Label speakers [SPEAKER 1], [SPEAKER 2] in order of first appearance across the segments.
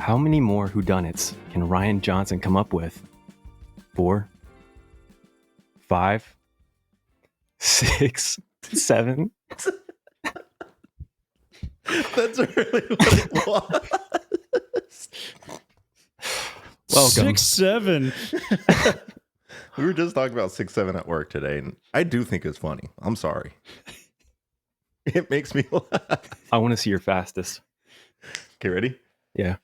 [SPEAKER 1] How many more whodunits can Rian Johnson come up with? 4, 5, 6, 7?
[SPEAKER 2] That's really what it was.
[SPEAKER 1] Welcome.
[SPEAKER 3] 6, 7.
[SPEAKER 2] We were just talking about 6, 7 at work today, and I do think it's funny. I'm sorry. It makes me laugh.
[SPEAKER 1] I want to see your fastest.
[SPEAKER 2] Okay, ready?
[SPEAKER 1] Yeah.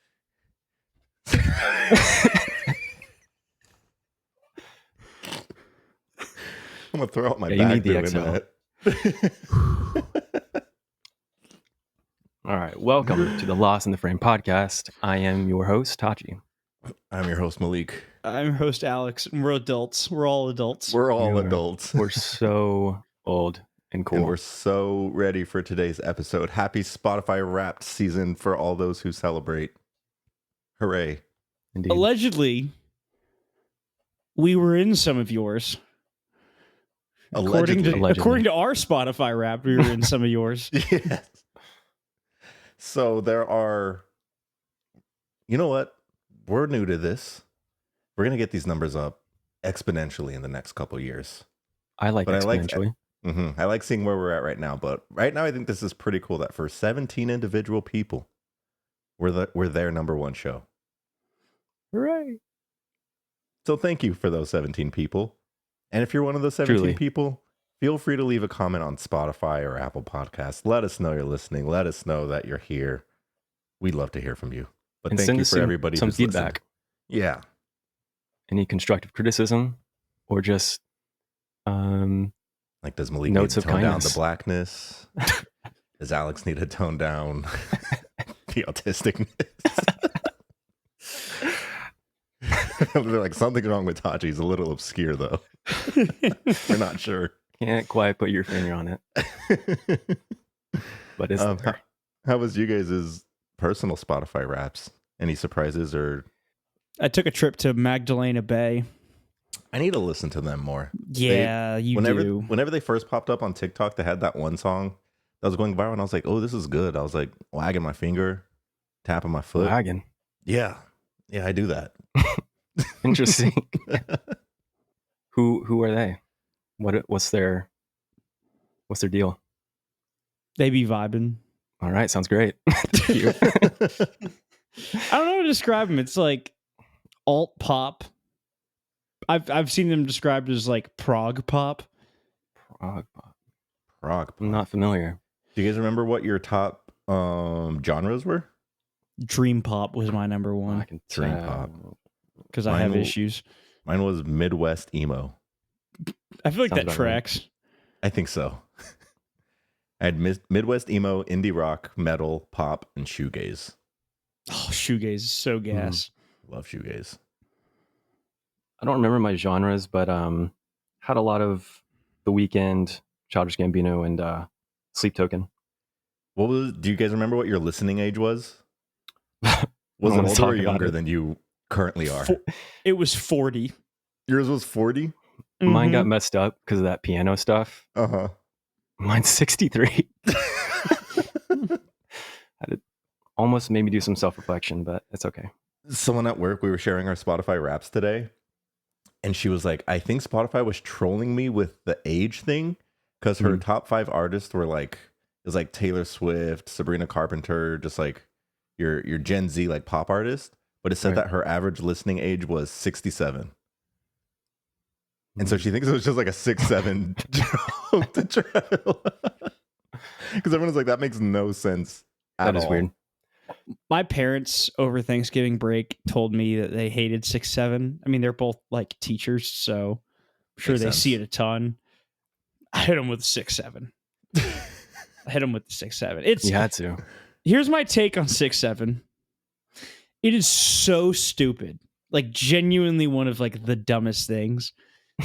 [SPEAKER 2] I'm gonna throw out my
[SPEAKER 1] Yeah, you
[SPEAKER 2] back
[SPEAKER 1] need the
[SPEAKER 2] doing
[SPEAKER 1] exhale.
[SPEAKER 2] that.
[SPEAKER 1] All right. Welcome to the Lost in the Frame podcast. I am your host, Tachi.
[SPEAKER 2] I'm your host, Malik.
[SPEAKER 3] I'm your host, Alex, and we're adults. We're all adults.
[SPEAKER 2] We're all
[SPEAKER 1] We are.
[SPEAKER 2] adults.
[SPEAKER 1] We're so old and cool.
[SPEAKER 2] And we're so ready for today's episode. Happy Spotify Wrapped season for all those who celebrate. Hooray.
[SPEAKER 1] Indeed.
[SPEAKER 3] Allegedly, we were in some of yours. According
[SPEAKER 2] Allegedly.
[SPEAKER 3] to our Spotify rap, we were in some of yours.
[SPEAKER 2] Yes. So there are, you know what? We're new to this. We're going to get these numbers up exponentially in the next couple of years.
[SPEAKER 1] I like
[SPEAKER 2] But
[SPEAKER 1] exponentially.
[SPEAKER 2] I like seeing where we're at right now. But right now, I think this is pretty cool that for 17 individual people, we're their number one show.
[SPEAKER 1] Hooray.
[SPEAKER 2] So thank you for those 17 people. And if you're one of those 17
[SPEAKER 1] Truly.
[SPEAKER 2] people, feel free to leave a comment on Spotify or Apple Podcasts. Let us know you're listening. Let us know that you're here. We'd love to hear from you. But
[SPEAKER 1] And
[SPEAKER 2] thank
[SPEAKER 1] send
[SPEAKER 2] you
[SPEAKER 1] us
[SPEAKER 2] for everybody
[SPEAKER 1] some
[SPEAKER 2] who's
[SPEAKER 1] feedback.
[SPEAKER 2] listened. Yeah.
[SPEAKER 1] Any constructive criticism or just
[SPEAKER 2] Like, does Malik
[SPEAKER 1] Notes
[SPEAKER 2] need to
[SPEAKER 1] of
[SPEAKER 2] tone down
[SPEAKER 1] kindness.
[SPEAKER 2] the blackness? Does Alex need to tone down the autisticness? They're like, something's wrong with Tachi. He's a little obscure, though. We're not sure.
[SPEAKER 1] can't quite put your finger on it, but it's there.
[SPEAKER 2] How was you guys' personal Spotify Wraps? Any surprises or...
[SPEAKER 3] I took a trip to Magdalena Bay.
[SPEAKER 2] I need to listen to them more.
[SPEAKER 3] Yeah, you do.
[SPEAKER 2] Whenever they first popped up on TikTok, they had that one song that was going viral, and I was like, oh, this is good. I was like, wagging my finger, tapping my foot.
[SPEAKER 1] Wagon.
[SPEAKER 2] Yeah, I do that.
[SPEAKER 1] Interesting. Who are they? What's their deal?
[SPEAKER 3] They be vibing.
[SPEAKER 1] All right, sounds great. Thank you.
[SPEAKER 3] I don't know how to describe them. It's like alt pop. I've seen them described as like prog pop.
[SPEAKER 1] Prog pop.
[SPEAKER 2] Rock.
[SPEAKER 1] I'm not familiar.
[SPEAKER 2] Do you guys remember what your top genres were?
[SPEAKER 3] Dream pop was my number
[SPEAKER 1] I
[SPEAKER 3] one
[SPEAKER 1] can
[SPEAKER 2] Dream
[SPEAKER 1] tell.
[SPEAKER 2] pop.
[SPEAKER 3] because I
[SPEAKER 2] Mine
[SPEAKER 3] have
[SPEAKER 2] will-
[SPEAKER 3] issues.
[SPEAKER 2] Mine was Midwest emo.
[SPEAKER 3] I feel like
[SPEAKER 1] Sounds
[SPEAKER 3] that
[SPEAKER 1] about right.
[SPEAKER 3] tracks.
[SPEAKER 2] I think so. I had Midwest emo, indie rock, metal, pop, and shoegaze.
[SPEAKER 3] Oh, shoegaze is so gas.
[SPEAKER 2] Love shoegaze.
[SPEAKER 1] I don't remember my genres, but had a lot of The Weeknd, Childish Gambino, and Sleep Token.
[SPEAKER 2] Do you guys remember what your listening age was? Was
[SPEAKER 1] I
[SPEAKER 2] it
[SPEAKER 1] wanna
[SPEAKER 2] older
[SPEAKER 1] talk
[SPEAKER 2] or
[SPEAKER 1] about
[SPEAKER 2] younger
[SPEAKER 1] it.
[SPEAKER 2] than you currently are?
[SPEAKER 3] It was 40.
[SPEAKER 2] Yours was 40?
[SPEAKER 1] Mine got
[SPEAKER 3] Mhm.
[SPEAKER 1] messed up because of that piano stuff.
[SPEAKER 2] Uh-huh.
[SPEAKER 1] Mine's 63. Almost made me do some self-reflection, but it's okay.
[SPEAKER 2] Someone at work, we were sharing our Spotify Wraps today, and she was like, I think Spotify was trolling me with the age thing because her top 5 artists were like, it was like Taylor Swift, Sabrina Carpenter, just like your Gen Z like pop artist, but it said
[SPEAKER 1] Right.
[SPEAKER 2] that her average listening age was 67. And so she thinks it was just like a 6'7" joke to travel. Because everyone's like, that makes no sense at
[SPEAKER 1] That is
[SPEAKER 2] all.
[SPEAKER 1] weird.
[SPEAKER 3] My parents over Thanksgiving break told me that they hated 6'7". I mean, they're both like teachers, so I'm sure
[SPEAKER 2] Makes
[SPEAKER 3] they
[SPEAKER 2] sense.
[SPEAKER 3] see it a ton. I hit them with 6'7". I hit them with the 6'7". It's
[SPEAKER 1] You had to.
[SPEAKER 3] Here's my take on 6'7". It is so stupid, like genuinely one of like the dumbest things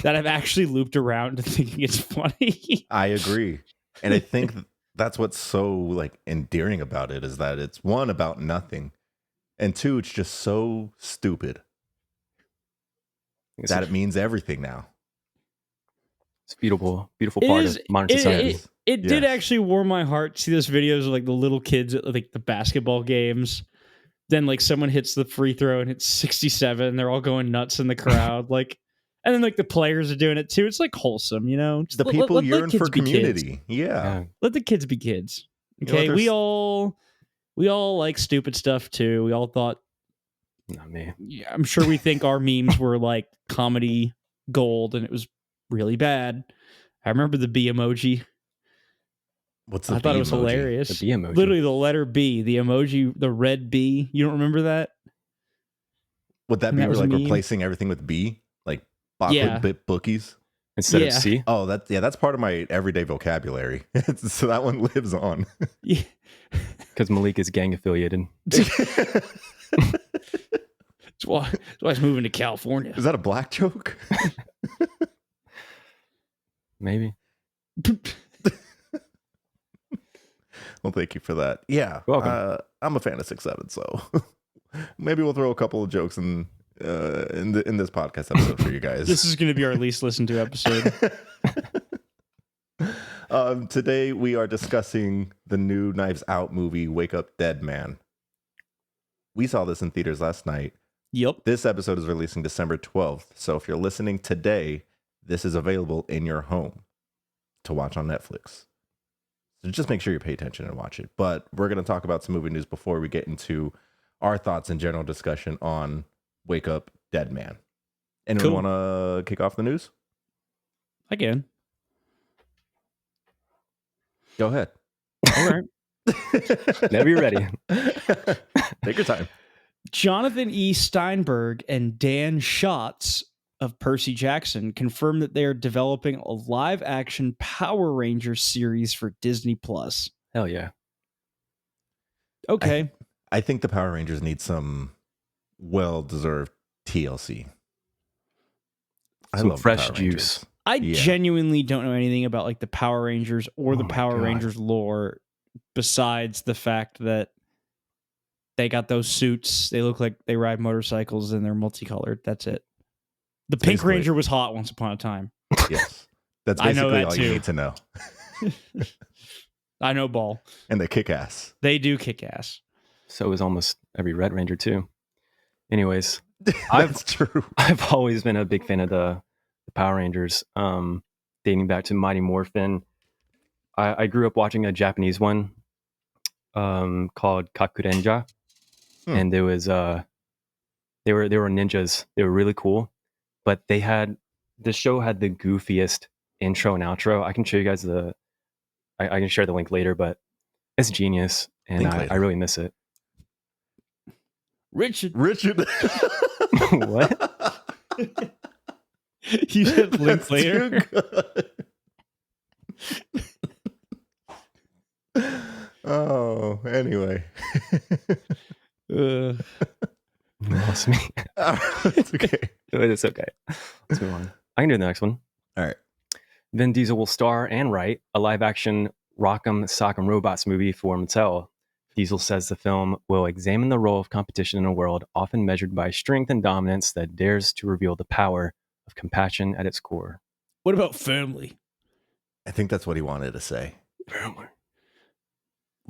[SPEAKER 3] that I've actually looped around to thinking it's funny.
[SPEAKER 2] I agree. And I think that's what's so like endearing about it is that it's one about nothing. And two, it's just so stupid
[SPEAKER 1] It's
[SPEAKER 2] that
[SPEAKER 1] a
[SPEAKER 2] it means everything now.
[SPEAKER 1] beautiful
[SPEAKER 3] It
[SPEAKER 1] part
[SPEAKER 3] is-
[SPEAKER 1] of modern
[SPEAKER 3] it-
[SPEAKER 1] society.
[SPEAKER 3] It did
[SPEAKER 2] Yes.
[SPEAKER 3] actually warm my heart to see those videos of like the little kids at like the basketball games then like someone hits the free throw and it's 67. And they're all going nuts in the crowd. Like, and then like the players are doing it too. It's like wholesome, you know. Just
[SPEAKER 2] The people
[SPEAKER 3] let
[SPEAKER 2] yearn
[SPEAKER 3] kids
[SPEAKER 2] for
[SPEAKER 3] be kids.
[SPEAKER 2] community. Yeah.
[SPEAKER 3] Let the kids be kids.
[SPEAKER 2] You know
[SPEAKER 3] Okay,
[SPEAKER 2] what,
[SPEAKER 3] we all like stupid stuff too. We all thought,
[SPEAKER 1] Not me.
[SPEAKER 3] yeah, I'm sure we think our memes were like comedy gold, and it was really bad. I remember the B emoji.
[SPEAKER 2] What's the
[SPEAKER 3] I thought
[SPEAKER 2] B
[SPEAKER 3] it was
[SPEAKER 2] emoji?
[SPEAKER 3] hilarious.
[SPEAKER 1] The B emoji.
[SPEAKER 3] Literally the letter B, the emoji, the red B. You don't remember that?
[SPEAKER 2] Would that
[SPEAKER 3] And
[SPEAKER 2] be
[SPEAKER 3] that was a meme?
[SPEAKER 2] replacing everything with B? Like
[SPEAKER 3] Yeah.
[SPEAKER 2] bit bookies?
[SPEAKER 1] Instead
[SPEAKER 3] Yeah.
[SPEAKER 1] of C.
[SPEAKER 2] Oh, that's part of my everyday vocabulary. So that one lives on.
[SPEAKER 3] Yeah.
[SPEAKER 1] Because Malik is gang affiliated.
[SPEAKER 3] That's why he's moving to California.
[SPEAKER 2] Is that a black joke?
[SPEAKER 1] Maybe.
[SPEAKER 2] Well, thank you for that. Yeah.
[SPEAKER 1] Welcome.
[SPEAKER 2] I'm a fan of 6'7", so maybe we'll throw a couple of jokes in this podcast episode for you guys.
[SPEAKER 3] This is going to be our least listened to episode.
[SPEAKER 2] Today we are discussing the new Knives Out movie, Wake Up Dead Man. We saw this in theaters last night.
[SPEAKER 3] Yep.
[SPEAKER 2] This episode is releasing December 12th. So if you're listening today, this is available in your home to watch on Netflix. So just make sure you pay attention and watch it. But we're going to talk about some movie news before we get into our thoughts and general discussion on Wake Up Dead Man. Anyone
[SPEAKER 3] Cool.
[SPEAKER 2] want to kick off the news?
[SPEAKER 3] Again.
[SPEAKER 2] Go ahead.
[SPEAKER 3] All right.
[SPEAKER 1] Whenever you're ready.
[SPEAKER 2] Take your time.
[SPEAKER 3] Jonathan E. Steinberg and Dan Schatz of Percy Jackson confirmed that they are developing a live-action Power Rangers series for Disney Plus.
[SPEAKER 1] Hell yeah.
[SPEAKER 3] Okay.
[SPEAKER 2] I think the Power Rangers need some well-deserved TLC.
[SPEAKER 1] Some
[SPEAKER 2] love the
[SPEAKER 1] fresh
[SPEAKER 2] Power
[SPEAKER 1] juice.
[SPEAKER 2] Rangers.
[SPEAKER 3] I
[SPEAKER 2] Yeah.
[SPEAKER 3] genuinely don't know anything about like the Power Rangers or the
[SPEAKER 1] Oh my
[SPEAKER 3] Power
[SPEAKER 1] God.
[SPEAKER 3] Rangers lore besides the fact that they got those suits. They look like they ride motorcycles and they're multicolored. That's it. The Pink
[SPEAKER 2] Basically-
[SPEAKER 3] Ranger was hot once upon a time.
[SPEAKER 2] Yes. That's
[SPEAKER 3] I know
[SPEAKER 2] basically
[SPEAKER 3] that
[SPEAKER 2] all you
[SPEAKER 3] too.
[SPEAKER 2] need to know.
[SPEAKER 3] I know ball.
[SPEAKER 2] And they kick ass.
[SPEAKER 3] They do kick ass.
[SPEAKER 1] So is almost every Red Ranger too. Anyways,
[SPEAKER 2] That's true.
[SPEAKER 1] I've always been a big fan of the Power Rangers, dating back to Mighty Morphin. I grew up watching a Japanese one called Kakurenja, and there was they were ninjas. They were really cool, but the show had the goofiest intro and outro. I can show you guys I can share the link later, but it's genius, and
[SPEAKER 2] Link
[SPEAKER 1] I
[SPEAKER 2] later.
[SPEAKER 1] really miss it.
[SPEAKER 3] Richard.
[SPEAKER 1] What?
[SPEAKER 3] You said link
[SPEAKER 2] That's
[SPEAKER 3] later.
[SPEAKER 2] too good. Oh, anyway.
[SPEAKER 3] Uh,
[SPEAKER 1] You lost me.
[SPEAKER 2] It's okay.
[SPEAKER 1] It's okay. Let's move on. I can do the next one.
[SPEAKER 2] All right.
[SPEAKER 1] Vin Diesel will star and write a live-action Rock'em Sock'em Robots movie for Mattel. Diesel says the film will examine the role of competition in a world often measured by strength and dominance that dares to reveal the power of compassion at its core.
[SPEAKER 3] what about family?
[SPEAKER 2] I think that's what he wanted to say.
[SPEAKER 1] Family.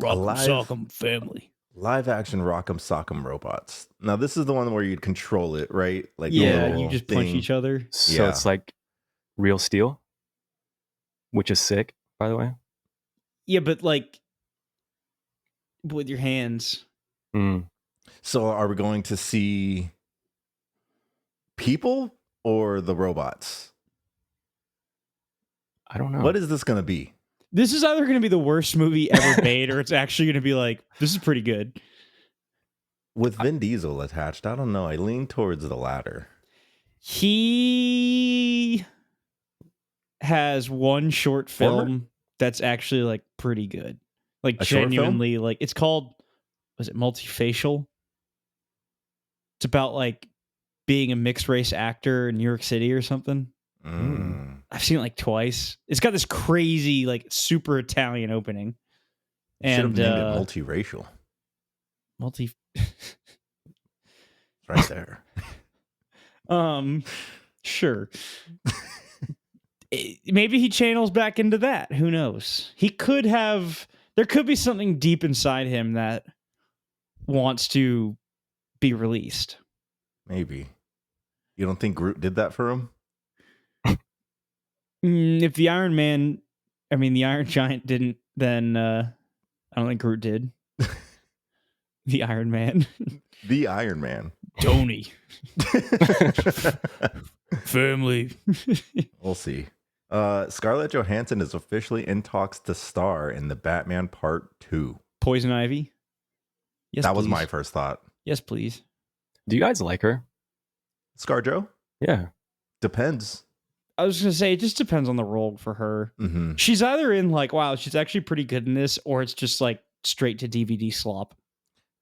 [SPEAKER 3] Rock'em
[SPEAKER 2] Alive?
[SPEAKER 3] sock'em family.
[SPEAKER 2] Live action Rock'em Sock'em Robots. Now, this is the one where you'd control it, right? Like the
[SPEAKER 3] Yeah,
[SPEAKER 2] little
[SPEAKER 3] you just punch
[SPEAKER 2] thing.
[SPEAKER 3] each other.
[SPEAKER 1] So
[SPEAKER 2] Yeah.
[SPEAKER 1] it's like real steel, which is sick, by the way.
[SPEAKER 3] Yeah, but like with your hands.
[SPEAKER 1] Mm.
[SPEAKER 2] So are we going to see people or the robots?
[SPEAKER 1] I don't know.
[SPEAKER 2] What is this going to be?
[SPEAKER 3] This is either going to be the worst movie ever made, or it's actually going to be like, this is pretty good.
[SPEAKER 2] With Vin Diesel attached, I don't know. I lean towards the latter.
[SPEAKER 3] He has one short film
[SPEAKER 2] Former?
[SPEAKER 3] that's actually like pretty good. Like
[SPEAKER 2] A short film?
[SPEAKER 3] genuinely, like it's called, was it Multifacial? It's about like being a mixed race actor in New York City or something.
[SPEAKER 2] Mm.
[SPEAKER 3] I've seen it like twice. It's got this crazy, like super Italian opening.
[SPEAKER 2] Should have
[SPEAKER 3] And
[SPEAKER 2] named it multiracial.
[SPEAKER 3] multi
[SPEAKER 2] It's right there.
[SPEAKER 3] sure. Maybe he channels back into that. Who knows? He could have. There could be something deep inside him that wants to be released.
[SPEAKER 2] Maybe. You don't think Groot did that for him?
[SPEAKER 3] If the Iron Giant didn't, then I don't think Groot did. The Iron Man.
[SPEAKER 2] The Iron Man.
[SPEAKER 3] Tony. Family.
[SPEAKER 2] We'll see. Scarlett Johansson is officially in talks to star in the Batman Part 2.
[SPEAKER 3] Poison Ivy. Yes,
[SPEAKER 2] that was
[SPEAKER 3] please.
[SPEAKER 2] my first thought.
[SPEAKER 3] Yes, please.
[SPEAKER 1] Do you guys like her?
[SPEAKER 2] ScarJo?
[SPEAKER 1] Yeah.
[SPEAKER 2] Depends.
[SPEAKER 3] I was going to say, it just depends on the role for her.
[SPEAKER 2] Mm-hmm.
[SPEAKER 3] She's either in like, wow, she's actually pretty good in this, or it's just like straight to DVD slop.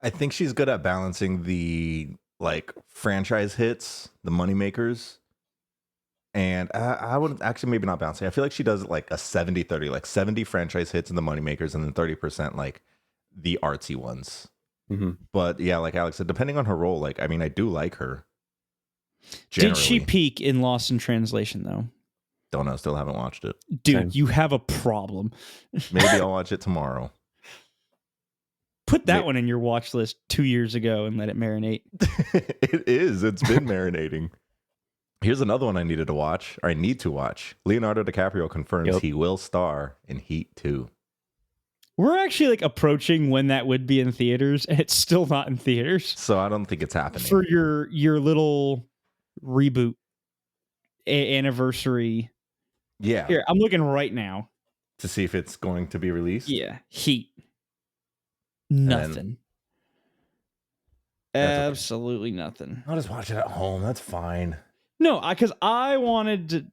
[SPEAKER 2] I think she's good at balancing the like franchise hits, the money makers. And I would actually maybe not balancing. I feel like she does like a 70-30, like 70 franchise hits and the money makers, and then 30% like the artsy ones.
[SPEAKER 1] Mm-hmm.
[SPEAKER 2] But yeah, like Alex said, depending on her role, like, I mean, I do like her.
[SPEAKER 3] Did she peak in Lost in Translation, though?
[SPEAKER 2] Don't know. Still haven't watched it.
[SPEAKER 3] Dude,
[SPEAKER 1] Same.
[SPEAKER 3] you have a problem.
[SPEAKER 2] Maybe I'll watch it tomorrow.
[SPEAKER 3] Put that one in your watch list 2 years ago and let it marinate.
[SPEAKER 2] It is. It's been marinating. Here's another one I needed to watch, or I need to watch. Leonardo DiCaprio confirms he will star in Heat 2.
[SPEAKER 3] We're actually like approaching when that would be in theaters, and it's still not in theaters.
[SPEAKER 2] So I don't think it's happening.
[SPEAKER 3] For your little reboot anniversary.
[SPEAKER 2] Yeah.
[SPEAKER 3] Here, I'm looking right now.
[SPEAKER 2] To see if it's going to be released?
[SPEAKER 3] Yeah. Heat. Nothing. Absolutely nothing.
[SPEAKER 2] I'll just watch it at home. That's fine.
[SPEAKER 3] No, because I wanted to.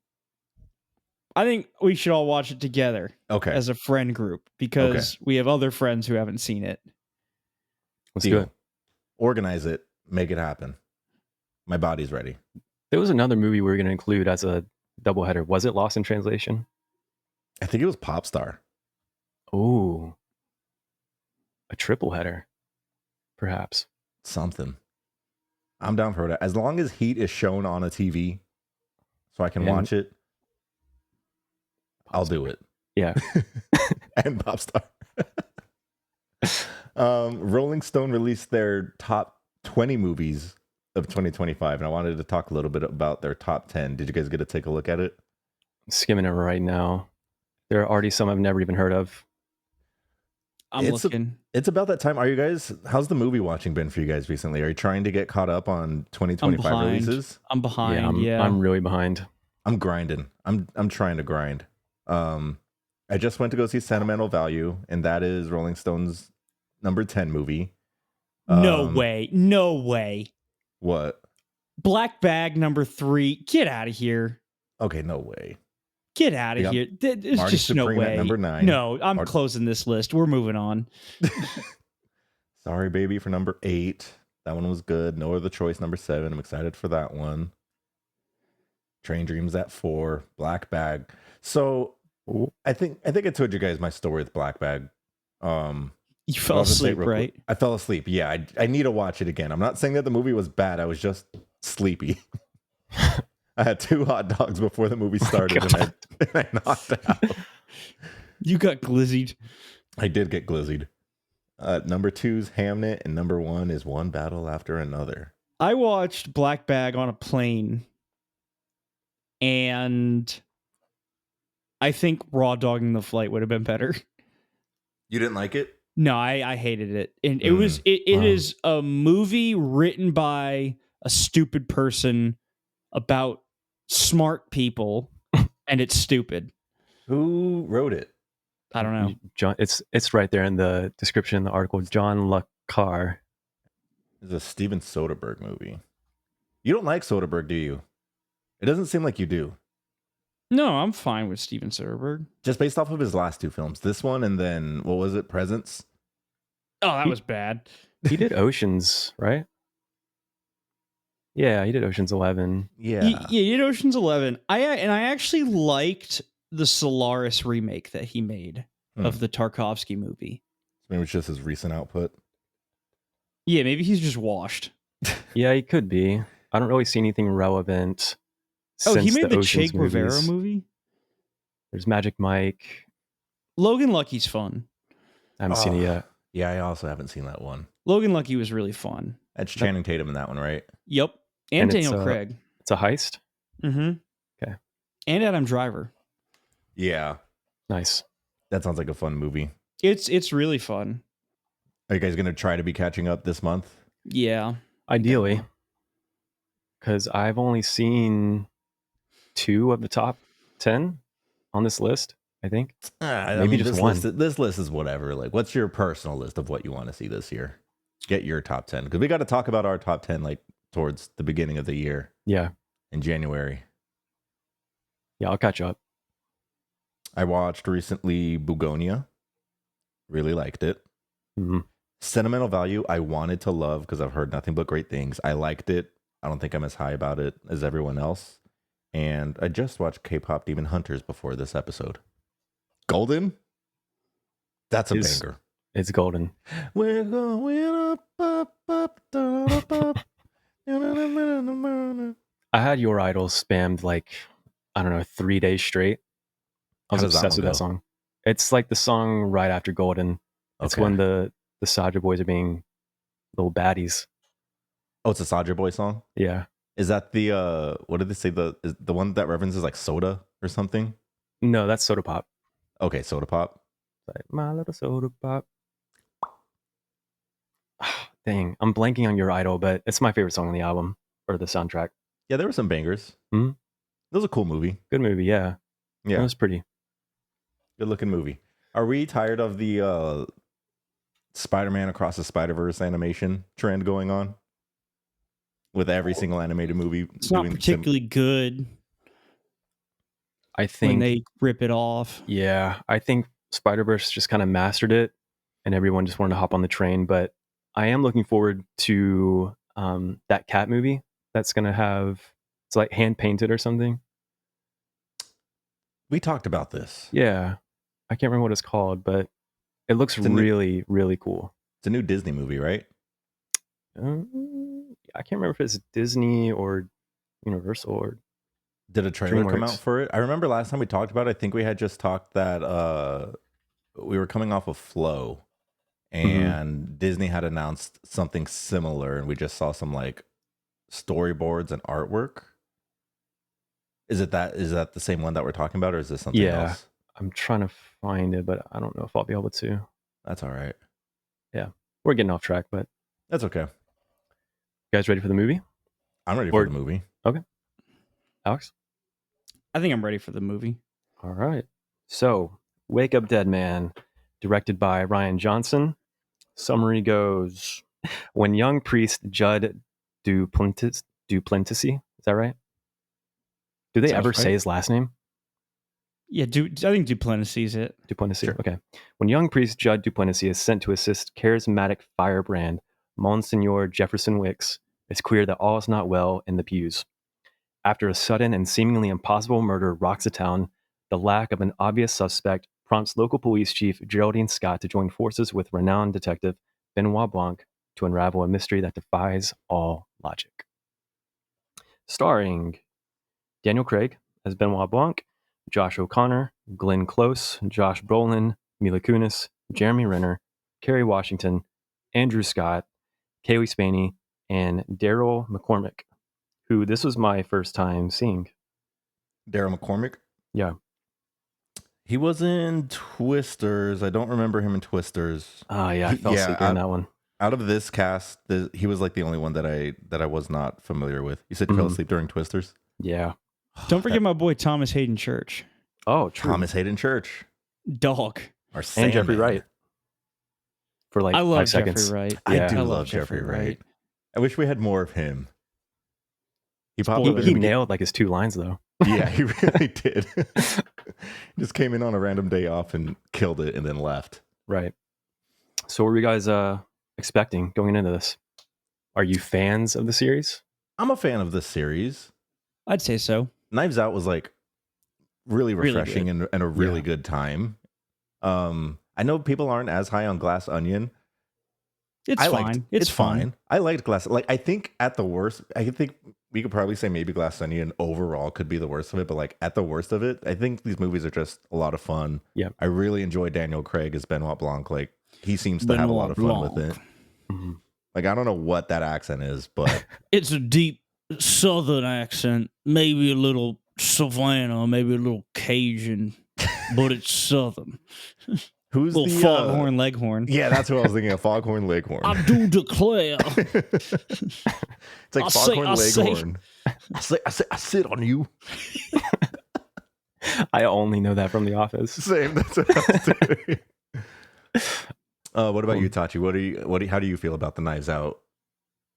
[SPEAKER 3] I think we should all watch it together.
[SPEAKER 2] Okay.
[SPEAKER 3] As a friend group, because we have other friends who haven't seen it.
[SPEAKER 1] Let's do it.
[SPEAKER 2] Organize it. Make it happen. My body's ready.
[SPEAKER 1] There was another movie we were going to include as a doubleheader. Was it Lost in Translation?
[SPEAKER 2] I think it was Popstar.
[SPEAKER 1] Oh, a triple header, perhaps.
[SPEAKER 2] Something. I'm down for it. As long as Heat is shown on a TV so I can watch it, I'll do it.
[SPEAKER 1] Yeah.
[SPEAKER 2] And Popstar. Rolling Stone released their top 20 movies of 2025, and I wanted to talk a little bit about their top 10. Did you guys get to take a look at it?
[SPEAKER 1] I'm skimming it right now. There are already some I've never even heard of.
[SPEAKER 3] I'm looking.
[SPEAKER 2] It's about that time. Are you guys, how's the movie watching been for you guys recently? Are you trying to get caught up on 2025 releases?
[SPEAKER 3] I'm behind.
[SPEAKER 1] I'm really behind.
[SPEAKER 2] I'm grinding. I'm trying to grind. I just went to go see Sentimental Value, and that is Rolling Stone's number 10 movie.
[SPEAKER 3] No way.
[SPEAKER 2] What?
[SPEAKER 3] Black Bag number 3. Get out of here.
[SPEAKER 2] Okay, no way.
[SPEAKER 3] Get out of here. There's
[SPEAKER 2] Marty
[SPEAKER 3] just no
[SPEAKER 2] Supreme at
[SPEAKER 3] way.
[SPEAKER 2] number 9.
[SPEAKER 3] No, I'm closing this list. We're moving on.
[SPEAKER 2] Sorry, Baby for number 8. That one was good. No Other Choice number 7. I'm excited for that one. Train Dreams at 4. Black Bag. So I think I told you guys my story with Black Bag.
[SPEAKER 3] You fell asleep, right?
[SPEAKER 2] I fell asleep. Yeah, I need to watch it again. I'm not saying that the movie was bad. I was just sleepy. I had 2 hot dogs before the movie started, and I knocked out.
[SPEAKER 3] You got glizzied.
[SPEAKER 2] I did get glizzied. Number 2's Hamnet, and number 1 is One Battle After Another.
[SPEAKER 3] I watched Black Bag on a plane, and I think raw dogging the flight would have been better.
[SPEAKER 2] You didn't like it?
[SPEAKER 3] No, I hated it. And it was it is a movie written by a stupid person about smart people, and it's stupid.
[SPEAKER 2] Who wrote it?
[SPEAKER 3] I don't know.
[SPEAKER 1] John, it's right there in the description in the article. John Le Carre.
[SPEAKER 2] It's a Steven Soderbergh movie. You don't like Soderbergh, do you? It doesn't seem like you do.
[SPEAKER 3] No, I'm fine with Steven Soderbergh.
[SPEAKER 2] Just based off of his last 2 films. This one, and then, what was it? Presents?
[SPEAKER 3] Oh, that was bad.
[SPEAKER 1] He did Oceans, right? Yeah, he did Oceans 11.
[SPEAKER 2] Yeah.
[SPEAKER 3] He did Oceans 11. I actually liked the Solaris remake that he made of the Tarkovsky movie.
[SPEAKER 2] Maybe it's just his recent output.
[SPEAKER 3] Yeah, maybe he's just washed.
[SPEAKER 1] Yeah, he could be. I don't really see anything relevant.
[SPEAKER 3] Oh, he
[SPEAKER 1] since
[SPEAKER 3] made the
[SPEAKER 1] Oceans
[SPEAKER 3] Che Guevara
[SPEAKER 1] movies.
[SPEAKER 3] movie?
[SPEAKER 1] There's Magic Mike.
[SPEAKER 3] Logan Lucky's fun.
[SPEAKER 1] I haven't seen it yet.
[SPEAKER 2] Yeah, I also haven't seen that one.
[SPEAKER 3] Logan Lucky was really fun.
[SPEAKER 2] That's Channing Tatum in that one, right?
[SPEAKER 3] Yep. And Daniel Craig.
[SPEAKER 1] It's a heist.
[SPEAKER 3] Mm-hmm.
[SPEAKER 1] Okay.
[SPEAKER 3] And Adam Driver.
[SPEAKER 2] Yeah.
[SPEAKER 1] Nice.
[SPEAKER 2] That sounds like a fun movie.
[SPEAKER 3] It's really fun.
[SPEAKER 2] Are you guys going to try to be catching up this month?
[SPEAKER 3] Yeah.
[SPEAKER 1] Ideally. Because I've only seen 2 of the top 10 on this list, I think. Maybe just one.
[SPEAKER 2] This list is whatever. Like, what's your personal list of what you want to see this year? Get your top 10. Because we got to talk about our top 10 like towards the beginning of the year.
[SPEAKER 1] Yeah.
[SPEAKER 2] In January.
[SPEAKER 1] Yeah, I'll catch up.
[SPEAKER 2] I watched recently Bugonia. Really liked it.
[SPEAKER 1] Mm-hmm.
[SPEAKER 2] Sentimental Value, I wanted to love because I've heard nothing but great things. I liked it. I don't think I'm as high about it as everyone else. And I just watched K-pop Demon Hunters before this episode. Golden? That's a banger.
[SPEAKER 1] It's golden.
[SPEAKER 2] We're going up, up.
[SPEAKER 1] I had Your Idol spammed like, I don't know, 3 days straight. I was obsessed with that song. It's like the song right after Golden. It's when the Saja boys are being little baddies.
[SPEAKER 2] Oh, it's a Saja boy song?
[SPEAKER 1] Yeah.
[SPEAKER 2] Is that the, what did they say? The one that references like soda or something?
[SPEAKER 1] No, that's Soda Pop.
[SPEAKER 2] Okay, Soda Pop.
[SPEAKER 1] Like, my little Soda Pop. Dang, I'm blanking on Your Idol, but it's my favorite song on the album or the soundtrack.
[SPEAKER 2] Yeah, there were some bangers.
[SPEAKER 1] Mm-hmm.
[SPEAKER 2] It was a cool movie.
[SPEAKER 1] Good movie, yeah.
[SPEAKER 2] Yeah.
[SPEAKER 1] It was pretty.
[SPEAKER 2] Good looking movie. Are we tired of the Spider-Man Across the Spider-Verse animation trend going on? With every single animated movie.
[SPEAKER 3] It's not particularly good.
[SPEAKER 1] I think
[SPEAKER 3] when they rip it off.
[SPEAKER 1] Yeah, I think Spider-Verse just kind of mastered it and everyone just wanted to hop on the train. But I am looking forward to that cat movie that's going to have, it's like hand painted or something.
[SPEAKER 2] We talked about this.
[SPEAKER 1] Yeah. I can't remember what it's called, but it looks really, really cool.
[SPEAKER 2] It's a new Disney movie, right?
[SPEAKER 1] I can't remember if it's Disney or Universal or...
[SPEAKER 2] Did a trailer come out for it? I remember last time we talked about it, I think we had just talked that we were coming off of Flow and Disney had announced something similar and we just saw some like storyboards and artwork. Is that the same one that we're talking about or is this something else?
[SPEAKER 1] I'm trying to find it, but I don't know if I'll be able to.
[SPEAKER 2] That's all right.
[SPEAKER 1] Yeah. We're getting off track, but...
[SPEAKER 2] That's okay.
[SPEAKER 1] You guys ready for the movie?
[SPEAKER 2] I'm ready for the movie.
[SPEAKER 1] Okay. Alex?
[SPEAKER 3] I think I'm ready for the movie.
[SPEAKER 1] All right. So, Wake Up Dead Man, directed by Rian Johnson. Summary goes, when young priest Judd Duplessis, is that right? Do they ever say his last name?
[SPEAKER 3] Yeah, I think Duplessis is it.
[SPEAKER 1] Duplessis, sure. Okay. When young priest Judd Duplessis is sent to assist charismatic firebrand Monsignor Jefferson Wicks, it's clear that all is not well in the pews. After a sudden and seemingly impossible murder rocks the town, the lack of an obvious suspect prompts local police chief Geraldine Scott to join forces with renowned detective Benoit Blanc to unravel a mystery that defies all logic. Starring Daniel Craig as Benoit Blanc, Josh O'Connor, Glenn Close, Josh Brolin, Mila Kunis, Jeremy Renner, Kerry Washington, Andrew Scott, Kaylee Spaney, and Daryl McCormick, who this was my first time seeing.
[SPEAKER 2] Daryl McCormick?
[SPEAKER 1] Yeah.
[SPEAKER 2] He was in Twisters. I don't remember him in Twisters.
[SPEAKER 1] Oh, yeah. I fell asleep in that one.
[SPEAKER 2] Out of this cast, he was like the only one that I was not familiar with. You said you fell asleep during Twisters?
[SPEAKER 1] Yeah.
[SPEAKER 3] Don't forget my boy Thomas Hayden Church.
[SPEAKER 1] Oh, true.
[SPEAKER 2] Thomas Hayden Church.
[SPEAKER 3] Dog.
[SPEAKER 1] And Jeffrey Wright. For like
[SPEAKER 3] I love
[SPEAKER 1] 5 seconds.
[SPEAKER 3] Jeffrey Wright.
[SPEAKER 2] Yeah. I do love Jeffrey Wright. I wish we had more of him.
[SPEAKER 1] He nailed like his 2 lines though.
[SPEAKER 2] Yeah, he really did. Just came in on a random day off and killed it and then left.
[SPEAKER 1] Right. So what were you guys expecting going into this? Are you fans of the series?
[SPEAKER 2] I'm a fan of this series.
[SPEAKER 3] I'd say so.
[SPEAKER 2] Knives Out was like really refreshing and a really good time. I know people aren't as high on Glass Onion.
[SPEAKER 3] It's fine.
[SPEAKER 2] It's fine. I liked Glass. Like I think at the worst, I think we could probably say maybe Glass Onion overall could be the worst of it, but like at the worst of it, I think these movies are just a lot of fun.
[SPEAKER 1] Yeah,
[SPEAKER 2] I really enjoy Daniel Craig as Benoit Blanc. Like he seems to have a lot of fun with it.
[SPEAKER 1] Mm-hmm.
[SPEAKER 2] Like, I don't know what that accent is, but
[SPEAKER 3] It's a deep Southern accent, maybe a little Savannah, maybe a little Cajun, but it's Southern.
[SPEAKER 2] who's
[SPEAKER 3] Little
[SPEAKER 2] the
[SPEAKER 3] foghorn leghorn.
[SPEAKER 2] Yeah, that's what I was thinking of. Foghorn Leghorn.
[SPEAKER 3] I do declare.
[SPEAKER 2] It's like Foghorn Leghorn. I sit on you.
[SPEAKER 1] I only know that from The Office.
[SPEAKER 2] Same. That's what I was doing. What about you, Tachi? How do you feel about the Knives Out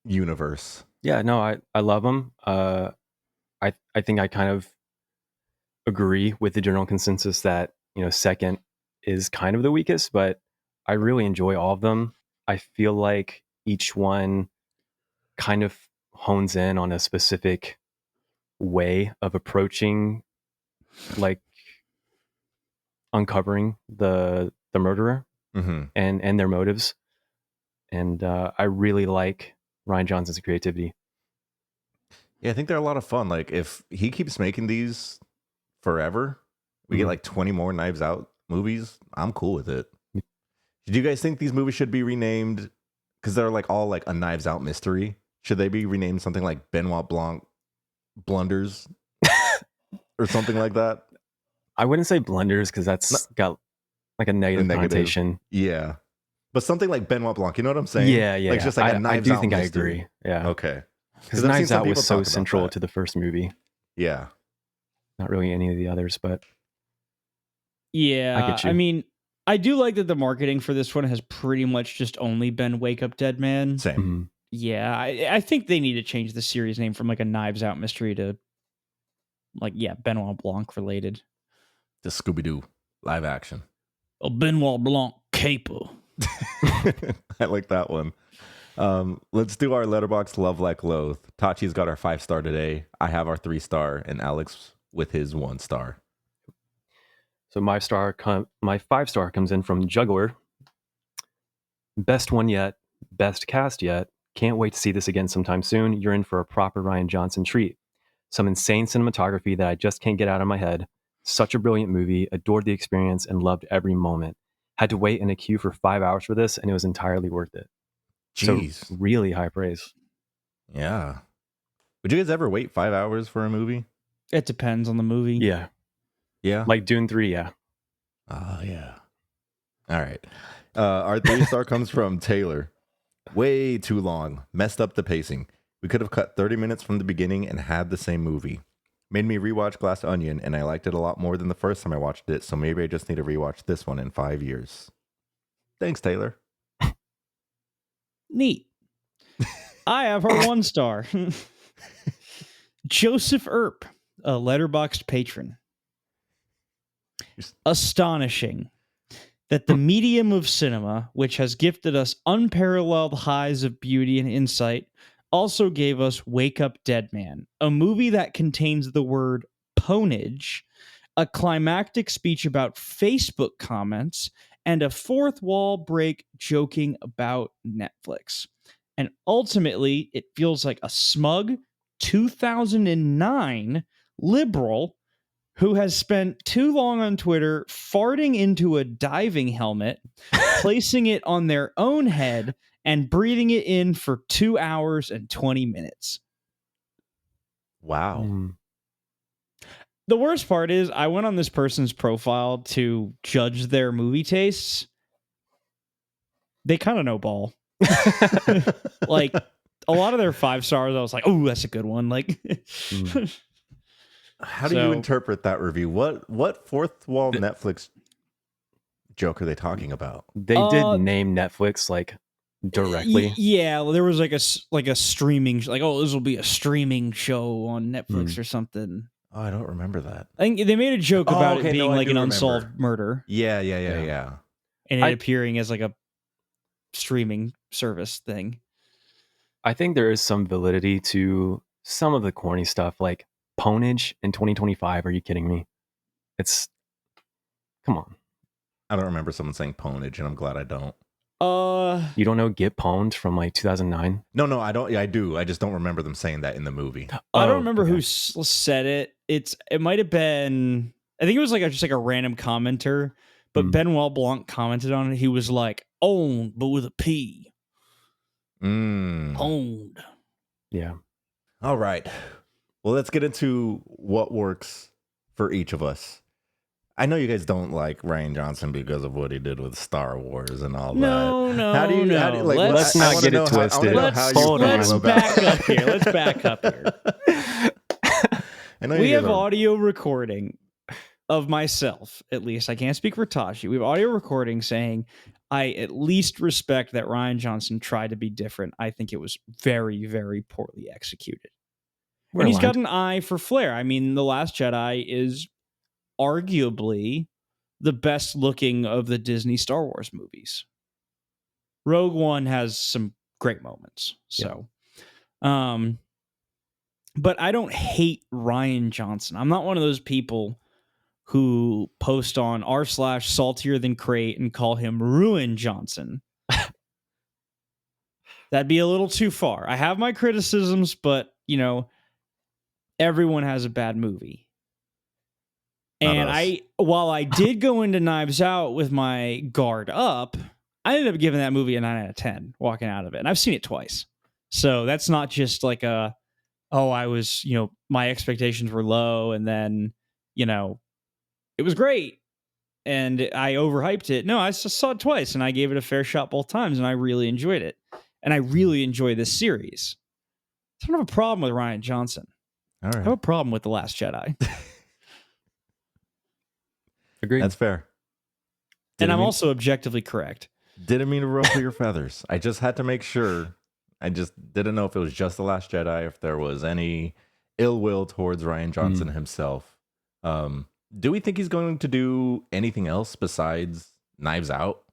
[SPEAKER 2] universe?
[SPEAKER 1] Yeah, no, I love them. I think I kind of agree with the general consensus that second is kind of the weakest, but I really enjoy all of them. I feel like each one kind of hones in on a specific way of approaching, like uncovering the murderer and their motives. And I really like Rian Johnson's creativity.
[SPEAKER 2] Yeah, I think they're a lot of fun. Like, if he keeps making these forever, we get like 20 more Knives Out movies. I'm cool with it. Do you guys think these movies should be renamed? Because they're like all like a Knives Out mystery. Should they be renamed something like Benoit Blanc Blunders or something like that?
[SPEAKER 1] I wouldn't say blunders because that's got like a negative connotation.
[SPEAKER 2] Yeah. But something like Benoit Blanc, you know what I'm saying?
[SPEAKER 1] Yeah.
[SPEAKER 2] Like just like a Knives Out
[SPEAKER 1] I do think
[SPEAKER 2] mystery.
[SPEAKER 1] I agree. Yeah.
[SPEAKER 2] Okay.
[SPEAKER 1] Because Knives Out was so central to the first movie.
[SPEAKER 2] Yeah.
[SPEAKER 1] Not really any of the others, but
[SPEAKER 3] yeah.
[SPEAKER 1] I get you.
[SPEAKER 3] I mean, I do like that the marketing for this one has pretty much just only been Wake Up Dead Man.
[SPEAKER 2] Same.
[SPEAKER 1] Mm-hmm.
[SPEAKER 3] Yeah, I think they need to change the series name from like a Knives Out mystery to like, Benoit Blanc related.
[SPEAKER 2] The Scooby-Doo live action.
[SPEAKER 3] A Benoit Blanc caper.
[SPEAKER 2] I like that one. Let's do our Letterboxd Love Like Loathe. Tachi's got our 5-star today. I have our 3-star, and Alex with his 1-star.
[SPEAKER 1] So my 5-star comes in from Juggler. Best one yet, best cast yet. Can't wait to see this again sometime soon. You're in for a proper Rian Johnson treat. Some insane cinematography that I just can't get out of my head. Such a brilliant movie. Adored the experience and loved every moment. Had to wait in a queue for 5 hours for this, and it was entirely worth it.
[SPEAKER 2] Jeez.
[SPEAKER 1] So really high praise.
[SPEAKER 2] Yeah. Would you guys ever wait 5 hours for a movie?
[SPEAKER 3] It depends on the movie.
[SPEAKER 1] Yeah.
[SPEAKER 2] Yeah.
[SPEAKER 1] Like Dune 3, yeah.
[SPEAKER 2] Oh, yeah. All right. Our 3-star comes from Taylor. Way too long. Messed up the pacing. We could have cut 30 minutes from the beginning and had the same movie. Made me rewatch Glass Onion, and I liked it a lot more than the first time I watched it, so maybe I just need to rewatch this one in 5 years. Thanks, Taylor.
[SPEAKER 3] Neat. I have her 1 star. Joseph Earp, a Letterboxd patron. Astonishing that the medium of cinema, which has gifted us unparalleled highs of beauty and insight, also gave us Wake Up Dead Man, a movie that contains the word ponage, a climactic speech about Facebook comments, and a fourth wall break joking about Netflix. And ultimately, it feels like a smug 2009 liberal who has spent too long on Twitter farting into a diving helmet, placing it on their own head, and breathing it in for 2 hours and 20 minutes.
[SPEAKER 2] Wow.
[SPEAKER 3] The worst part is I went on this person's profile to judge their movie tastes. They kind of know ball. Like, a lot of their 5 stars, I was like, oh, that's a good one. Like,
[SPEAKER 2] how do you interpret that review? What fourth wall Netflix joke are they talking about?
[SPEAKER 1] They did name Netflix like directly.
[SPEAKER 3] Yeah, well, there was like a streaming, like, oh, this will be a streaming show on Netflix or something.
[SPEAKER 2] Oh, I don't remember that.
[SPEAKER 3] I think they made a joke about it being like an unsolved murder.
[SPEAKER 2] Yeah.
[SPEAKER 3] And it appearing as like a streaming service thing.
[SPEAKER 1] I think there is some validity to some of the corny stuff, like ponage in 2025. Are you kidding me? Come on.
[SPEAKER 2] I don't remember someone saying ponage, and I'm glad I don't.
[SPEAKER 1] You don't know Get Pwned from like 2009?
[SPEAKER 2] No, I don't. Yeah, I do. I just don't remember them saying that in the movie.
[SPEAKER 3] I don't remember who said it. It might have been. I think it was like just like a random commenter, but Benoit Blanc commented on it. He was like, "Owned, but with a P." Owned.
[SPEAKER 1] Yeah.
[SPEAKER 2] All right. Well, let's get into what works for each of us. I know you guys don't like Rian Johnson because of what he did with Star Wars and all that.
[SPEAKER 3] No.
[SPEAKER 2] like,
[SPEAKER 1] Let's not get it twisted.
[SPEAKER 3] Let's back up here. Let's back up here.
[SPEAKER 2] I know
[SPEAKER 3] We have audio recording of myself, at least. I can't speak for Tashi. We have audio recording saying I at least respect that Rian Johnson tried to be different. I think it was very, very poorly executed. And he's got an eye for flair. I mean, The Last Jedi is arguably the best looking of the Disney Star Wars movies. Rogue One has some great moments. So, but I don't hate Rian Johnson. I'm not one of those people who post on r/saltier than crate and call him Ruin Johnson. That'd be a little too far. I have my criticisms, but everyone has a bad movie. And while I did go into Knives Out with my guard up, I ended up giving that movie a 9 out of 10 walking out of it. And I've seen it twice. So that's not just like I was, my expectations were low and then, it was great and I overhyped it. No, I just saw it twice and I gave it a fair shot both times and I really enjoyed it. And I really enjoy this series. I don't have a problem with Rian Johnson.
[SPEAKER 2] All right.
[SPEAKER 3] I have a problem with The Last Jedi.
[SPEAKER 1] Agreed.
[SPEAKER 2] That's fair.
[SPEAKER 3] And I'm also objectively correct.
[SPEAKER 2] Didn't mean to ruffle your feathers. I just had to make sure. I just didn't know if it was just The Last Jedi, if there was any ill will towards Rian Johnson himself. Do we think he's going to do anything else besides Knives Out?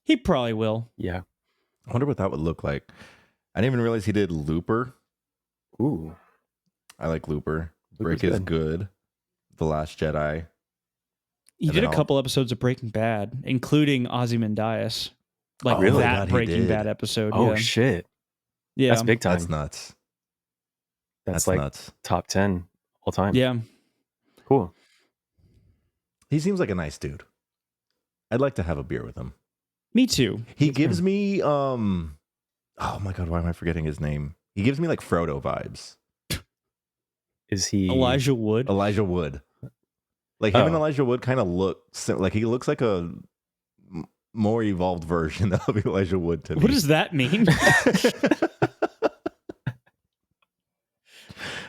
[SPEAKER 3] He probably will.
[SPEAKER 1] Yeah.
[SPEAKER 2] I wonder what that would look like. I didn't even realize he did Looper.
[SPEAKER 1] Ooh.
[SPEAKER 2] I like Looper.
[SPEAKER 1] Looper's
[SPEAKER 2] Break is good. The Last Jedi.
[SPEAKER 3] He did a couple episodes of Breaking Bad, including Ozymandias. Like
[SPEAKER 2] really?
[SPEAKER 3] that
[SPEAKER 2] God, he
[SPEAKER 3] Breaking
[SPEAKER 2] did.
[SPEAKER 3] Bad episode.
[SPEAKER 1] Oh,
[SPEAKER 3] yeah.
[SPEAKER 1] shit.
[SPEAKER 3] Yeah.
[SPEAKER 1] That's big time.
[SPEAKER 2] That's nuts.
[SPEAKER 1] That's like
[SPEAKER 2] nuts.
[SPEAKER 1] top 10 all time.
[SPEAKER 3] Yeah.
[SPEAKER 1] Cool.
[SPEAKER 2] He seems like a nice dude. I'd like to have a beer with him.
[SPEAKER 3] Me too.
[SPEAKER 2] He gives me oh my god, why am I forgetting his name? He gives me like Frodo vibes.
[SPEAKER 1] Is he
[SPEAKER 3] Elijah Wood?
[SPEAKER 2] Elijah Wood. Like him and Elijah Wood kind of look like he looks like a more evolved version of Elijah Wood to me.
[SPEAKER 3] What does that mean?